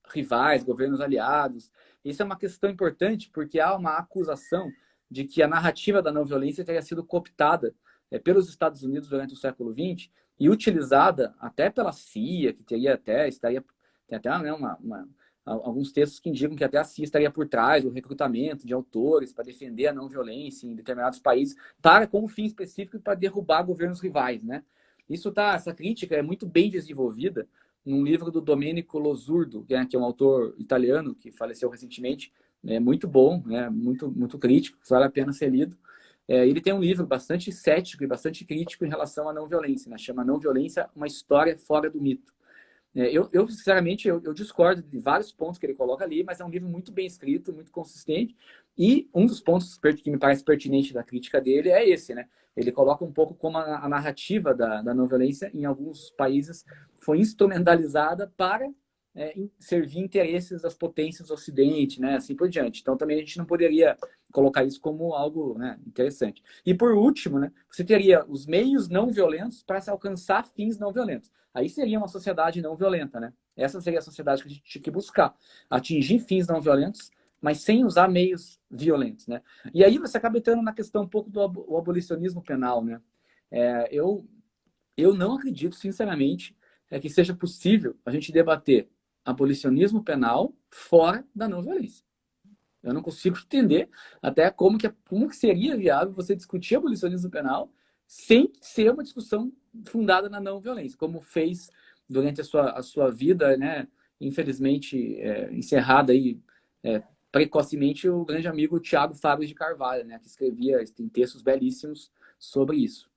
rivais, governos aliados. Isso é uma questão importante porque há uma acusação de que a narrativa da não violência teria sido cooptada pelos Estados Unidos durante o século XX e utilizada até pela CIA, que tem até né, alguns textos que indicam que até a CIA estaria por trás do recrutamento de autores para defender a não violência em determinados países, com um fim específico para derrubar governos rivais, né? Essa crítica é muito bem desenvolvida num livro do Domenico Losurdo, que é um autor italiano que faleceu recentemente, muito bom, muito crítico, vale a pena ser lido. Ele tem um livro bastante cético e bastante crítico em relação à não violência, né? Chama Não Violência, uma história fora do mito. Sinceramente, eu discordo de vários pontos que ele coloca ali, mas é um livro muito bem escrito, muito consistente, e um dos pontos que me parece pertinente da crítica dele é esse, né? Ele coloca um pouco como a narrativa da não violência em alguns países foi instrumentalizada para servir interesses das potências do Ocidente, né? Assim por diante. Então também a gente não poderia colocar isso como algo, né, interessante. E por último, né, você teria os meios não violentos para se alcançar fins não violentos. Aí seria uma sociedade não violenta, né? Essa seria a sociedade que a gente tinha que buscar. Atingir fins não violentos, mas sem usar meios violentos, né? E aí você acaba entrando na questão um pouco do abolicionismo penal, né? Eu não acredito, sinceramente, que seja possível a gente debater abolicionismo penal fora da não violência. Eu não consigo entender até como que seria viável você discutir abolicionismo penal sem ser uma discussão fundada na não violência, como fez durante a sua vida, né, infelizmente encerrada aí, precocemente, o grande amigo Tiago Fábio de Carvalho, né, que tem textos belíssimos sobre isso.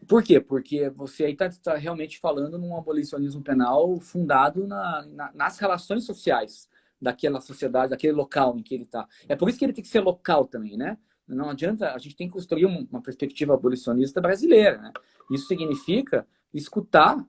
Por quê? Porque você aí está realmente falando num abolicionismo penal fundado nas relações sociais daquela sociedade, daquele local em que ele está. É por isso que ele tem que ser local também, né? Não adianta, a gente tem que construir uma perspectiva abolicionista brasileira, né? Isso significa escutar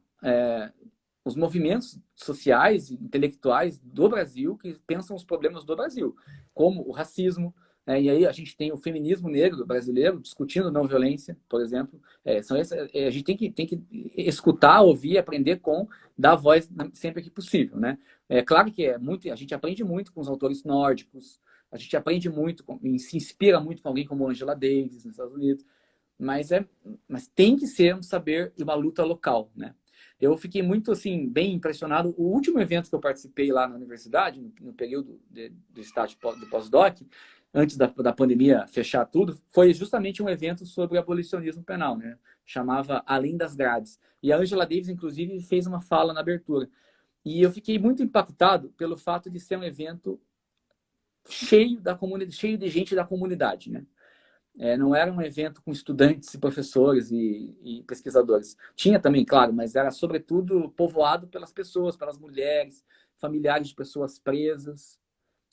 os movimentos sociais e intelectuais do Brasil que pensam os problemas do Brasil, como o racismo, e aí a gente tem o feminismo negro brasileiro discutindo não violência, por exemplo. A gente tem que escutar, ouvir, aprender dar voz sempre que possível, né? É claro que a gente aprende muito com os autores nórdicos, a gente aprende muito e se inspira muito com alguém como Angela Davis nos Estados Unidos, mas tem que ser um saber e uma luta local, né? Eu fiquei muito, assim, bem impressionado. O último evento que eu participei lá na universidade, no período do estágio do pós-doc, antes da pandemia fechar tudo, foi justamente um evento sobre abolicionismo penal, né? Chamava Além das Grades. E a Angela Davis, inclusive, fez uma fala na abertura. E eu fiquei muito impactado pelo fato de ser um evento cheio de gente da comunidade, né? Não era um evento com estudantes e professores e pesquisadores. Tinha também, claro, mas era sobretudo povoado pelas pessoas, pelas mulheres, familiares de pessoas presas.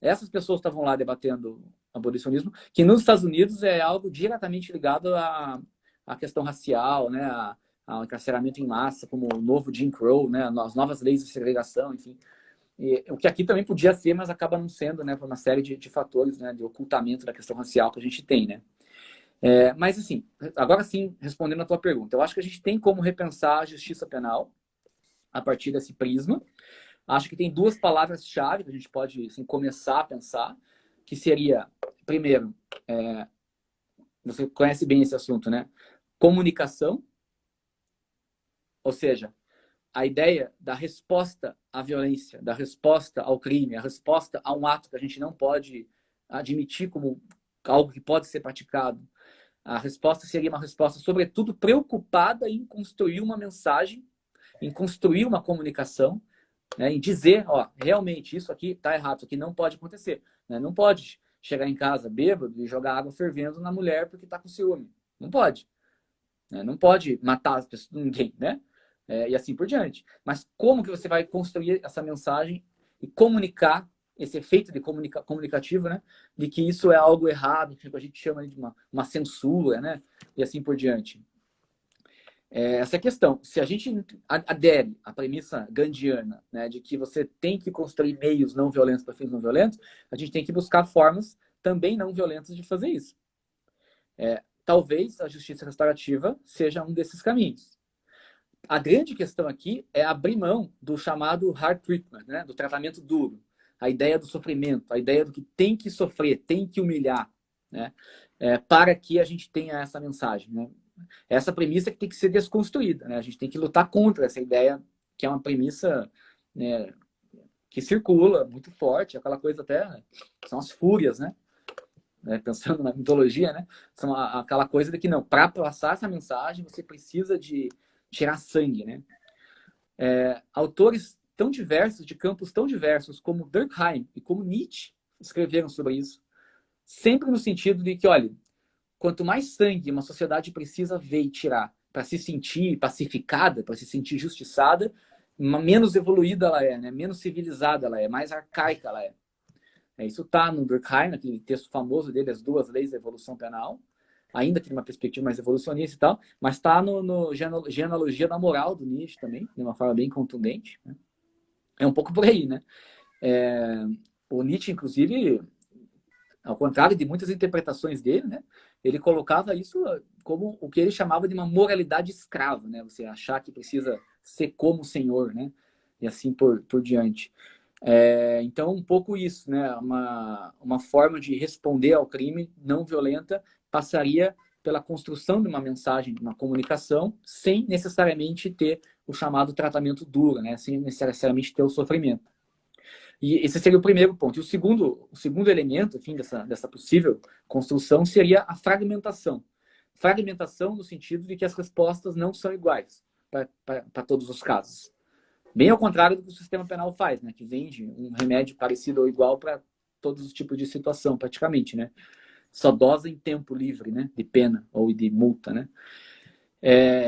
Essas pessoas estavam lá debatendo abolicionismo, que nos Estados Unidos é algo diretamente ligado à questão racial, né? Ao encarceramento em massa, como o novo Jim Crow, né? As novas leis de segregação, enfim. O que aqui também podia ser, mas acaba não sendo, né? Por uma série de fatores, né? De ocultamento da questão racial que a gente tem, né? Mas, assim, agora sim, respondendo a tua pergunta, eu acho que a gente tem como repensar a justiça penal a partir desse prisma. Acho que tem duas palavras-chave que a gente pode assim, começar a pensar, que seria, primeiro, você conhece bem esse assunto, né? Comunicação, ou seja, a ideia da resposta à violência, da resposta ao crime, a resposta a um ato que a gente não pode admitir como algo que pode ser praticado. A resposta seria uma resposta, sobretudo, preocupada em construir uma mensagem, em construir uma comunicação, né, em dizer, realmente, isso aqui está errado, isso aqui não pode acontecer. Né? Não pode chegar em casa bêbado e jogar água fervendo na mulher porque está com ciúme. Não pode. Né? Não pode matar as pessoas, ninguém, né? E assim por diante. Mas como que você vai construir essa mensagem e comunicar esse efeito de comunicativo, né? De que isso é algo errado, que a gente chama de uma censura, né? E assim por diante. Essa é a questão. Se a gente adere à premissa gandiana, né, de que você tem que construir meios não violentos para fins não violentos, a gente tem que buscar formas também não violentas de fazer isso. Talvez a justiça restaurativa seja um desses caminhos. a grande questão aqui é abrir mão do chamado hard treatment, né? Do tratamento duro. A ideia do sofrimento, a ideia do que tem que sofrer, tem que humilhar, né? Para que a gente tenha essa mensagem, né? Essa premissa que tem que ser desconstruída, né? A gente tem que lutar contra essa ideia, que é uma premissa, né, que circula muito forte, aquela coisa até, são as fúrias, né? Pensando na mitologia, né? São aquela coisa de que não, para passar essa mensagem você precisa de tirar sangue, né? Autores tão diversos, de campos tão diversos, como Durkheim e como Nietzsche, escreveram sobre isso. Sempre no sentido de que, olha, quanto mais sangue uma sociedade precisa ver e tirar para se sentir pacificada, para se sentir justiçada, menos evoluída ela é, né? Menos civilizada ela é, mais arcaica ela é. Isso está no Durkheim, naquele texto famoso dele, As Duas Leis da Evolução Penal, ainda que de uma perspectiva mais evolucionista e tal, mas está no Genealogia da Moral do Nietzsche também, de uma forma bem contundente, né? É um pouco por aí, né? O Nietzsche, inclusive, ao contrário de muitas interpretações dele, né? Ele colocava isso como o que ele chamava de uma moralidade escrava, né? Você achar que precisa ser como o Senhor, né? E assim por diante. Então, um pouco isso, né? Uma forma de responder ao crime não violenta passaria pela construção de uma mensagem, uma comunicação, sem necessariamente ter o chamado tratamento duro, né? Sem necessariamente ter o sofrimento. E esse seria o primeiro ponto. E o segundo elemento, enfim, dessa possível construção seria a fragmentação. Fragmentação no sentido de que as respostas não são iguais para todos os casos. Bem ao contrário do que o sistema penal faz, né? Que vende um remédio parecido ou igual para todos os tipos de situação, praticamente, né? Só dosa em tempo livre, né? De pena ou de multa, né?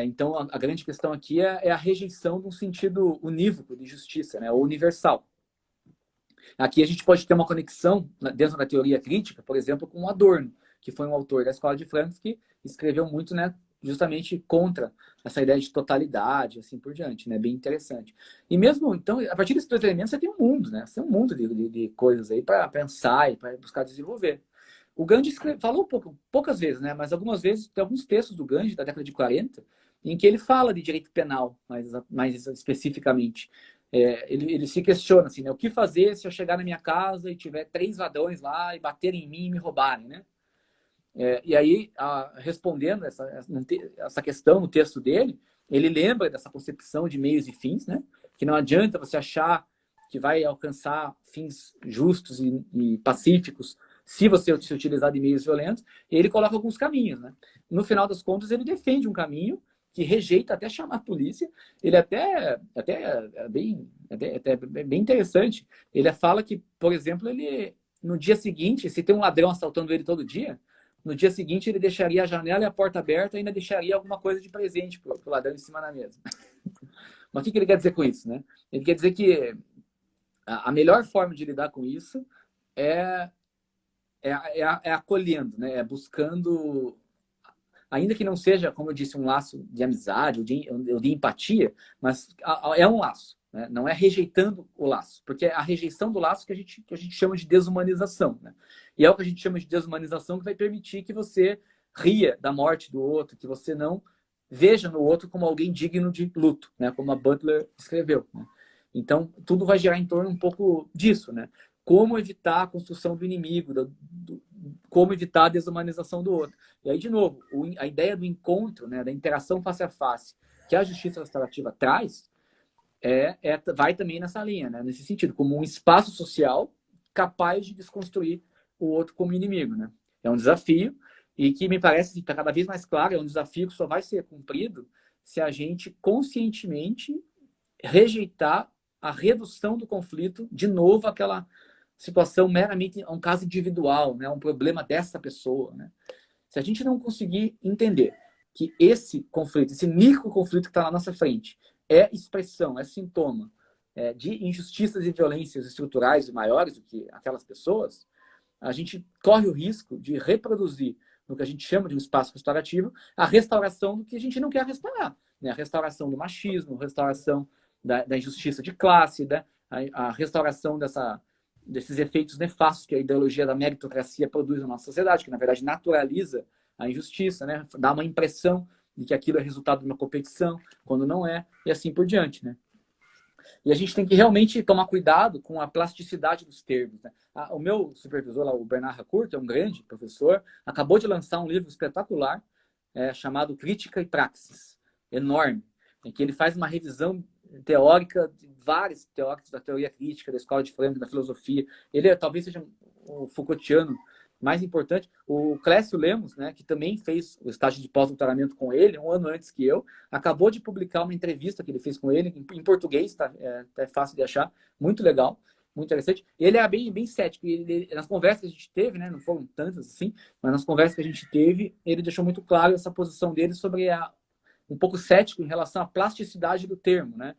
Então, a grande questão aqui é a rejeição de um sentido unívoco de justiça, né? Ou universal. Aqui a gente pode ter uma conexão dentro da teoria crítica, por exemplo, com Adorno, que foi um autor da Escola de Frankfurt que escreveu muito, né, justamente contra essa ideia de totalidade, assim por diante, né? Bem interessante. E mesmo, então, a partir desses dois elementos, você tem um mundo, né? Você tem um mundo de coisas aí para pensar e para buscar desenvolver. O Gandhi falou poucas vezes, né? Mas algumas vezes, tem alguns textos do Gandhi, da década de 40, em que ele fala de direito penal, mais especificamente. Ele se questiona, assim, né? O que fazer se eu chegar na minha casa e tiver 3 ladrões lá e baterem em mim e me roubarem, né? E aí, respondendo essa questão no texto dele, ele lembra dessa concepção de meios e fins, né? Que não adianta você achar que vai alcançar fins justos e pacíficos se você se utilizar de meios violentos. E ele coloca alguns caminhos, né? No final das contas, ele defende um caminho que rejeita até chamar a polícia. Ele até é bem interessante. Ele fala que, por exemplo, no dia seguinte, se tem um ladrão assaltando ele todo dia, no dia seguinte ele deixaria a janela e a porta aberta e ainda deixaria alguma coisa de presente para o ladrão em cima da mesa. Mas o que ele quer dizer com isso, né? Ele quer dizer que a melhor forma de lidar com isso é acolhendo, né? É buscando, ainda que não seja, como eu disse, um laço de amizade ou de empatia, mas é um laço, né? Não é rejeitando o laço, porque é a rejeição do laço que a gente chama de desumanização, né? E é o que a gente chama de desumanização que vai permitir que você ria da morte do outro, que você não veja no outro como alguém digno de luto, né? Como a Butler escreveu, né? Então, tudo vai girar em torno um pouco disso, né? Como evitar a construção do inimigo, como evitar a desumanização do outro. E aí, de novo, a ideia do encontro, né, da interação face a face, que a justiça restaurativa traz, vai também nessa linha, né, nesse sentido, como um espaço social capaz de desconstruir o outro como inimigo, né? É um desafio e que me parece que está cada vez mais claro, é um desafio que só vai ser cumprido se a gente conscientemente rejeitar a redução do conflito, de novo, aquela situação meramente, um caso individual, né? Um problema dessa pessoa, né? Se a gente não conseguir entender que esse conflito, esse micro-conflito que está na nossa frente, é expressão, é sintoma de injustiças e violências estruturais maiores do que aquelas pessoas, a gente corre o risco de reproduzir, no que a gente chama de um espaço restaurativo, a restauração do que a gente não quer restaurar, né? A restauração do machismo, a restauração da injustiça de classe, né? A restauração desses efeitos nefastos que a ideologia da meritocracia produz na nossa sociedade, que na verdade naturaliza a injustiça, né? Dá uma impressão de que aquilo é resultado de uma competição, quando não é, e assim por diante, né? E a gente tem que realmente tomar cuidado com a plasticidade dos termos, né? O meu supervisor lá, o Bernard Harcourt, que é um grande professor, acabou de lançar um livro espetacular chamado Crítica e Praxis, enorme, em que ele faz uma revisão teórica de vários teóricos da teoria crítica, da escola de Frankfurt, da filosofia. Ele talvez seja o Foucaultiano mais importante. O Clécio Lemos, né, que também fez o estágio de pós-doutoramento com ele, um ano antes que eu, acabou de publicar uma entrevista que ele fez com ele, em português, tá? É fácil de achar, muito legal, muito interessante. Ele é bem cético. Nas conversas que a gente teve, né, não foram tantas assim, mas nas conversas que a gente teve, ele deixou muito claro essa posição dele sobre um pouco cético em relação à plasticidade do termo, né?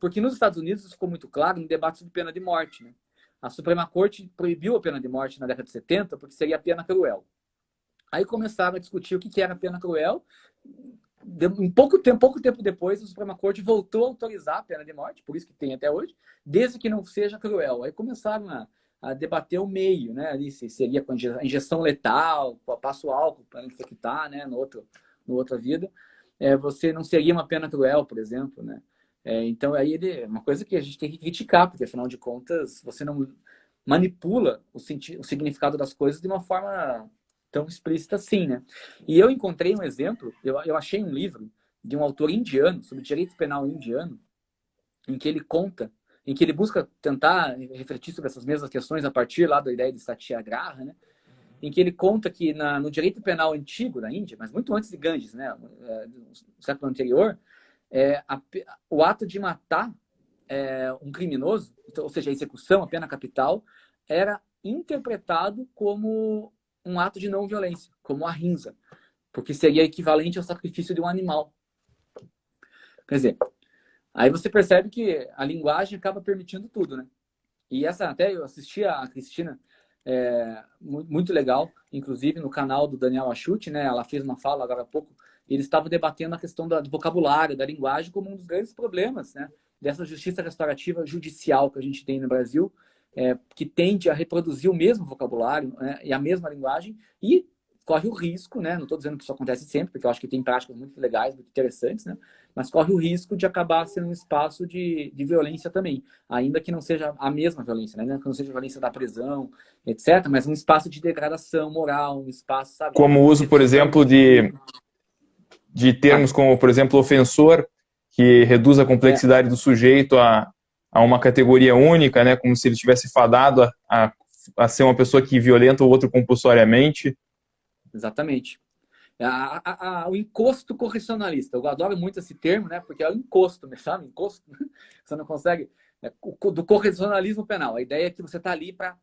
Porque nos Estados Unidos isso ficou muito claro no debate sobre pena de morte, né? A Suprema Corte proibiu a pena de morte na década de 70 porque seria pena cruel. Aí começaram a discutir o que era pena cruel. Em pouco tempo depois, a Suprema Corte voltou a autorizar a pena de morte, por isso que tem até hoje, desde que não seja cruel. Aí começaram a debater o meio, né? Ali se seria com injeção letal, passa o álcool para infectar, né? No outra vida. Você não seria uma pena cruel, por exemplo, né? Então, aí é uma coisa que a gente tem que criticar, porque, afinal de contas, você não manipula o significado das coisas de uma forma tão explícita assim, né? E eu encontrei um exemplo, eu achei um livro de um autor indiano, sobre direito penal indiano, em que ele busca tentar refletir sobre essas mesmas questões a partir lá da ideia de Satyagraha, né? Em que ele conta que no direito penal antigo da Índia, mas muito antes de Gandhi, né? No século anterior, o ato de matar um criminoso, então, ou seja, a execução, a pena capital, era interpretado como um ato de não violência, como a ahimsa, porque seria equivalente ao sacrifício de um animal. Quer dizer, aí você percebe que a linguagem acaba permitindo tudo, né? E até eu assisti a Cristina, muito legal, inclusive no canal do Daniel Achuti, né? Ela fez uma fala agora há pouco. Eles estavam debatendo a questão do vocabulário, da linguagem, como um dos grandes problemas, né? Dessa justiça restaurativa judicial que a gente tem no Brasil, que tende a reproduzir o mesmo vocabulário, né? E a mesma linguagem, e corre o risco, né? Não estou dizendo que isso acontece sempre, porque eu acho que tem práticas muito legais, muito interessantes, né? Mas corre o risco de acabar sendo um espaço de violência também, ainda que não seja a mesma violência, né? Que não seja a violência da prisão, etc., mas um espaço de degradação moral, um espaço, sabe? Como o uso, por exemplo, de termos como, por exemplo, ofensor, que reduz a complexidade do sujeito a uma categoria única, né? Como se ele tivesse fadado a ser uma pessoa que violenta o outro compulsoriamente. Exatamente. O encosto correcionalista. Eu adoro muito esse termo, né? Porque é o encosto, sabe? Encosto. Você não consegue. Do correcionalismo penal. A ideia é que você está ali para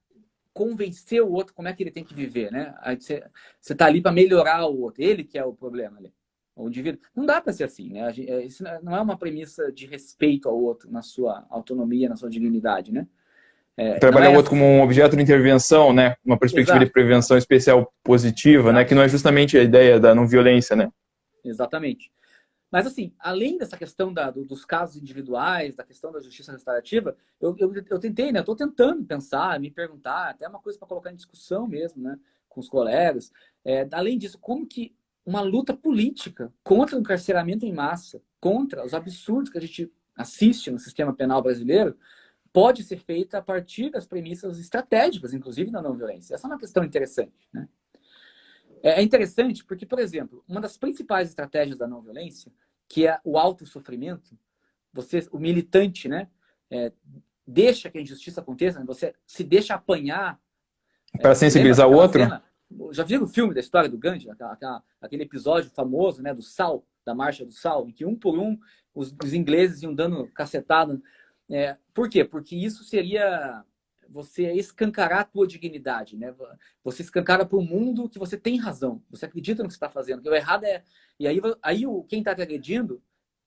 convencer o outro como é que ele tem que viver, né? Aí você está ali para melhorar o outro. Ele que é o problema ali. O indivíduo. Não dá para ser assim, né? Isso não é uma premissa de respeito ao outro na sua autonomia, na sua dignidade, né? Trabalhar o outro como um objeto de intervenção, né? Uma perspectiva de prevenção especial positiva, né? Que não é justamente a ideia da não violência, né? Exatamente. Mas, assim, além dessa questão dos casos individuais, da questão da justiça restaurativa, eu tentei, né? Eu estou tentando pensar, me perguntar, até uma coisa para colocar em discussão mesmo, né? Com os colegas. Além disso, como que uma luta política contra o encarceramento em massa, contra os absurdos que a gente assiste no sistema penal brasileiro, pode ser feita a partir das premissas estratégicas, inclusive da não violência. Essa é uma questão interessante, né? É interessante porque, por exemplo, uma das principais estratégias da não violência, que é o autossofrimento, o militante, né, deixa que a injustiça aconteça, né, você se deixa apanhar. Para sensibilizar o outro? Já viram o filme da história do Gandhi? Aquele episódio famoso, né, do Sal, da Marcha do Sal, em que um por um os ingleses iam dando cacetada. Por quê? Porque isso seria você escancarar a tua dignidade, né? Você escancara para o mundo que você tem razão, você acredita no que você está fazendo, que o errado é... E aí quem está te agredindo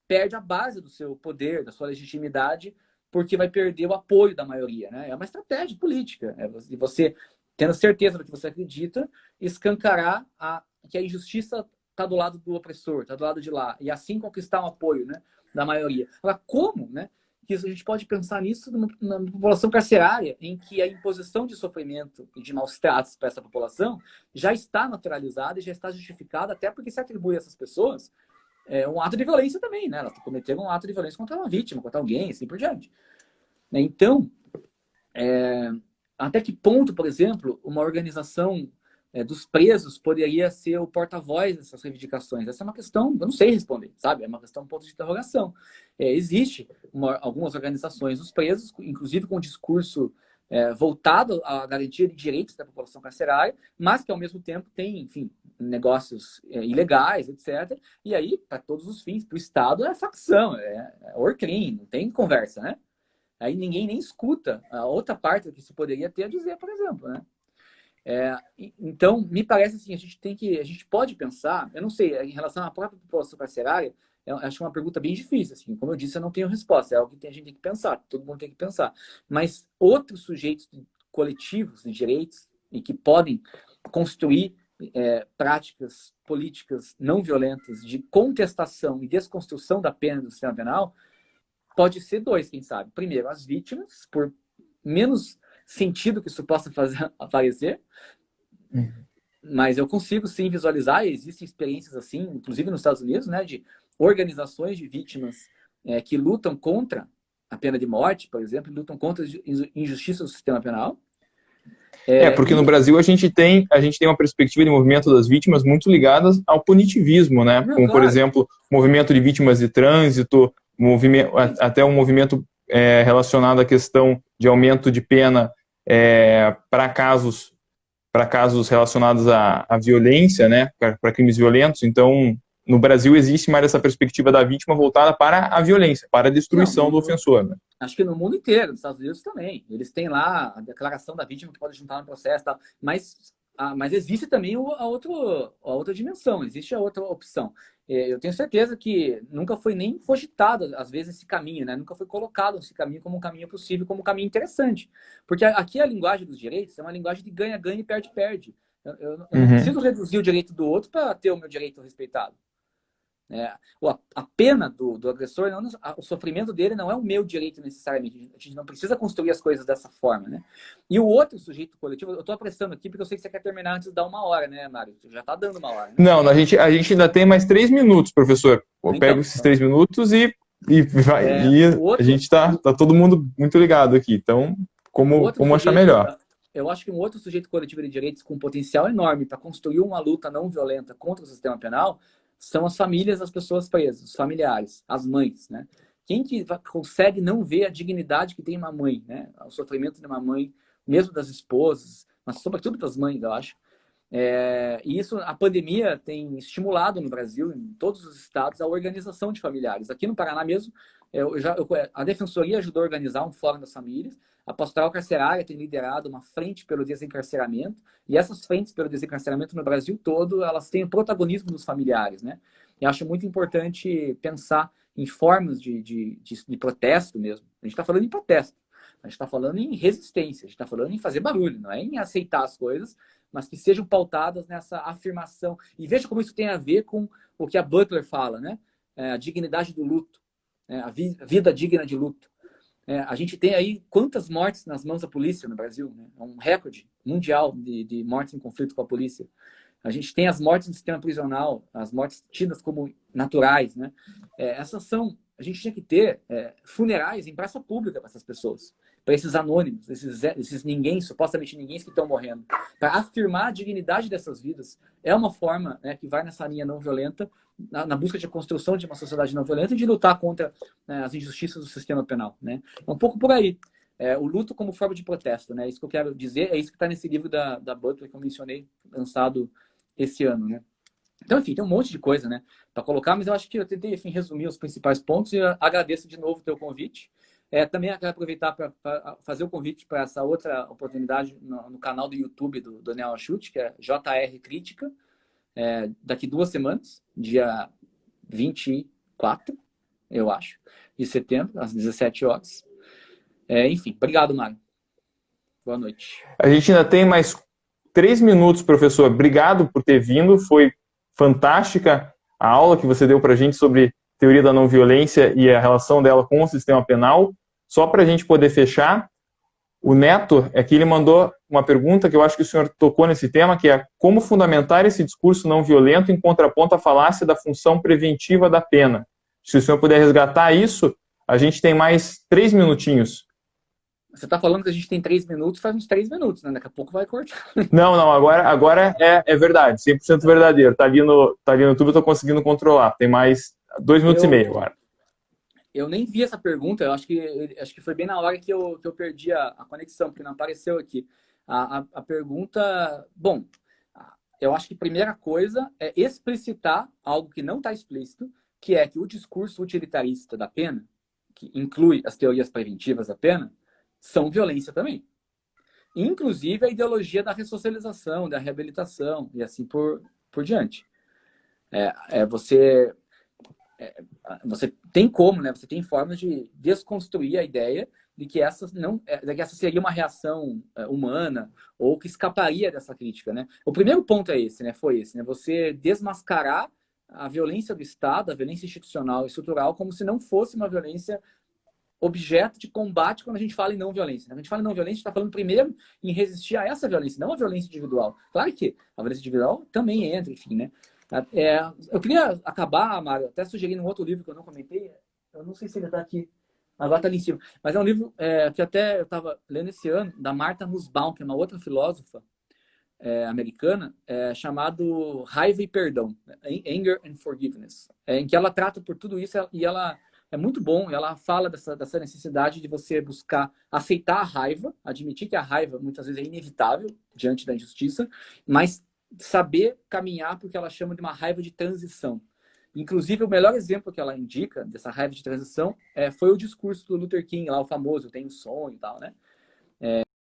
perde a base do seu poder, da sua legitimidade, porque vai perder o apoio da maioria, né? É uma estratégia política, você tendo certeza do que você acredita, escancarar que a injustiça está do lado do opressor, está do lado de lá, e assim conquistar um apoio, né, da maioria. Agora, como, né? que a gente pode pensar nisso na população carcerária, em que a imposição de sofrimento e de maus tratos para essa população já está naturalizada e já está justificada, até porque se atribui a essas pessoas um ato de violência também, né? Elas cometeram um ato de violência contra uma vítima, contra alguém, assim por diante. Então, até que ponto, por exemplo, uma organização dos presos poderia ser o porta-voz dessas reivindicações? Essa é uma questão, eu não sei responder, sabe? É uma questão, um ponto de interrogação. Existe algumas organizações dos presos, inclusive com um discurso voltado à garantia de direitos da população carcerária, mas que ao mesmo tempo tem, enfim, negócios ilegais, etc. E aí, para todos os fins, para o Estado é facção, é orcrim, não tem conversa, né? Aí ninguém nem escuta a outra parte que se poderia ter a dizer, por exemplo, né? Então, me parece assim, a gente pode pensar, eu não sei, em relação à própria população carcerária, eu acho uma pergunta bem difícil, assim, como eu disse, eu não tenho resposta, é algo que a gente tem que pensar, todo mundo tem que pensar, mas outros sujeitos coletivos de direitos e que podem construir práticas políticas não violentas de contestação e desconstrução da pena do sistema penal, pode ser dois, quem sabe. Primeiro, as vítimas, por menos sentido que isso possa fazer aparecer, mas eu consigo sim visualizar, e existem experiências assim, inclusive nos Estados Unidos, né, de organizações de vítimas que lutam contra a pena de morte, por exemplo, lutam contra a injustiça do sistema penal. Porque no Brasil a gente tem uma perspectiva de movimento das vítimas muito ligadas ao punitivismo, né? Como, claro, por exemplo, movimento de vítimas de trânsito, até um movimento relacionado à questão de aumento de pena para casos relacionados à violência, né? Para crimes violentos. Então, no Brasil existe mais essa perspectiva da vítima voltada para a violência, para a destruição do ofensor, né? Acho que no mundo inteiro, nos Estados Unidos também. Eles têm lá a declaração da vítima que pode juntar no processo e tal. Mas existe também a outra dimensão, existe a outra opção. Eu tenho certeza que nunca foi nem cogitado, às vezes, esse caminho, né? Nunca foi colocado esse caminho como um caminho possível, como um caminho interessante. Porque aqui a linguagem dos direitos é uma linguagem de ganha-ganha e perde-perde. Eu não preciso reduzir o direito do outro para ter o meu direito respeitado. A pena do agressor, o sofrimento dele não é o meu direito necessariamente. A gente não precisa construir as coisas dessa forma, né? E o outro sujeito coletivo, eu estou apressando aqui porque eu sei que você quer terminar antes de dar 1 hora, né, Mário? Já está dando 1 hora, né? Não, a gente ainda tem mais 3 minutos, professor. Eu pego esses 3 minutos e vai. A gente está todo mundo muito ligado aqui. Então, como achar melhor? Eu acho que um outro sujeito coletivo de direitos com potencial enorme para construir uma luta não violenta contra o sistema penal são as famílias das pessoas presas, os familiares, as mães, né? Quem que consegue não ver a dignidade que tem uma mãe, né? O sofrimento de uma mãe, mesmo das esposas, mas sobretudo das mães, eu acho. E isso, a pandemia tem estimulado no Brasil, em todos os estados, a organização de familiares. Aqui no Paraná mesmo, a Defensoria ajudou a organizar um fórum das famílias, a Pastoral Carcerária tem liderado uma frente pelo desencarceramento, e essas frentes pelo desencarceramento no Brasil todo, elas têm o protagonismo dos familiares, né? E acho muito importante pensar em formas de protesto mesmo. A gente está falando em protesto, a gente está falando em resistência, a gente está falando em fazer barulho, não é em aceitar as coisas, mas que sejam pautadas nessa afirmação. E veja como isso tem a ver com o que a Butler fala, né? A dignidade do luto, a vida digna de luto. A gente tem aí quantas mortes nas mãos da polícia no Brasil, né? É um recorde mundial de mortes em conflito com a polícia. A gente tem as mortes no sistema prisional, as mortes tidas como naturais, né? A gente tinha que ter funerais em praça pública para essas pessoas, para esses anônimos, esses ninguém, supostamente ninguém que estão morrendo, para afirmar a dignidade dessas vidas. É uma forma, né, que vai nessa linha não violenta, na busca de construção de uma sociedade não violenta e de lutar contra as injustiças do sistema penal, né? É um pouco por aí. O luto como forma de protesto, né? Isso que eu quero dizer, é isso que está nesse livro da Butler que eu mencionei, lançado esse ano, né? Então, enfim, tem um monte de coisa, né, para colocar, mas eu acho que eu tentei, enfim, resumir os principais pontos e eu agradeço de novo o teu convite. Também quero aproveitar para fazer o convite para essa outra oportunidade no canal do YouTube do Daniel Achute, que é JR Crítica, daqui 2 semanas, dia 24, eu acho, de setembro, às 17 horas. Enfim, obrigado, Mário. Boa noite. A gente ainda tem mais 3 minutos, professor. Obrigado por ter vindo. Foi fantástica a aula que você deu para a gente sobre teoria da não violência e a relação dela com o sistema penal. Só para a gente poder fechar, o Neto, aqui ele mandou uma pergunta que eu acho que o senhor tocou nesse tema, que é como fundamentar esse discurso não violento em contraponto à falácia da função preventiva da pena. Se o senhor puder resgatar isso, a gente tem mais 3 minutinhos. Você está falando que a gente tem 3 minutos, faz uns 3 minutos, né? Daqui a pouco vai cortar. Não, agora é verdade, 100% verdadeiro. Tá ali no YouTube, eu estou conseguindo controlar. Tem mais 2 minutos e meio agora. Eu nem vi essa pergunta, eu acho que foi bem na hora que eu perdi a conexão, porque não apareceu aqui. A pergunta... Bom, eu acho que a primeira coisa é explicitar algo que não está explícito, que é que o discurso utilitarista da pena, que inclui as teorias preventivas da pena, são violência também. Inclusive a ideologia da ressocialização, da reabilitação e assim por diante. Você tem como, né? Você tem formas de desconstruir a ideia de que essa seria uma reação humana ou que escaparia dessa crítica, né? O primeiro ponto é esse, né? Foi esse, né? Você desmascarar a violência do Estado, a violência institucional e estrutural como se não fosse uma violência objeto de combate quando a gente fala em não violência. Quando a gente fala em não violência, a gente está falando primeiro em resistir a essa violência, não a violência individual. Claro que a violência individual também entra, enfim, né? Eu queria acabar, Mário, até sugerindo um outro livro que eu não comentei. Eu não sei se ele está aqui. Agora está ali em cima. Mas é um livro que até eu estava lendo esse ano, da Martha Nussbaum, que é uma outra filósofa americana, chamado Raiva e Perdão, Anger and Forgiveness, em que ela trata por tudo isso e ela é muito bom. Ela fala dessa necessidade de você buscar aceitar a raiva, admitir que a raiva muitas vezes é inevitável diante da injustiça, mas saber caminhar porque ela chama de uma raiva de transição. Inclusive, o melhor exemplo que ela indica dessa raiva de transição foi o discurso do Luther King, lá o famoso, tem um sonho e tal, né?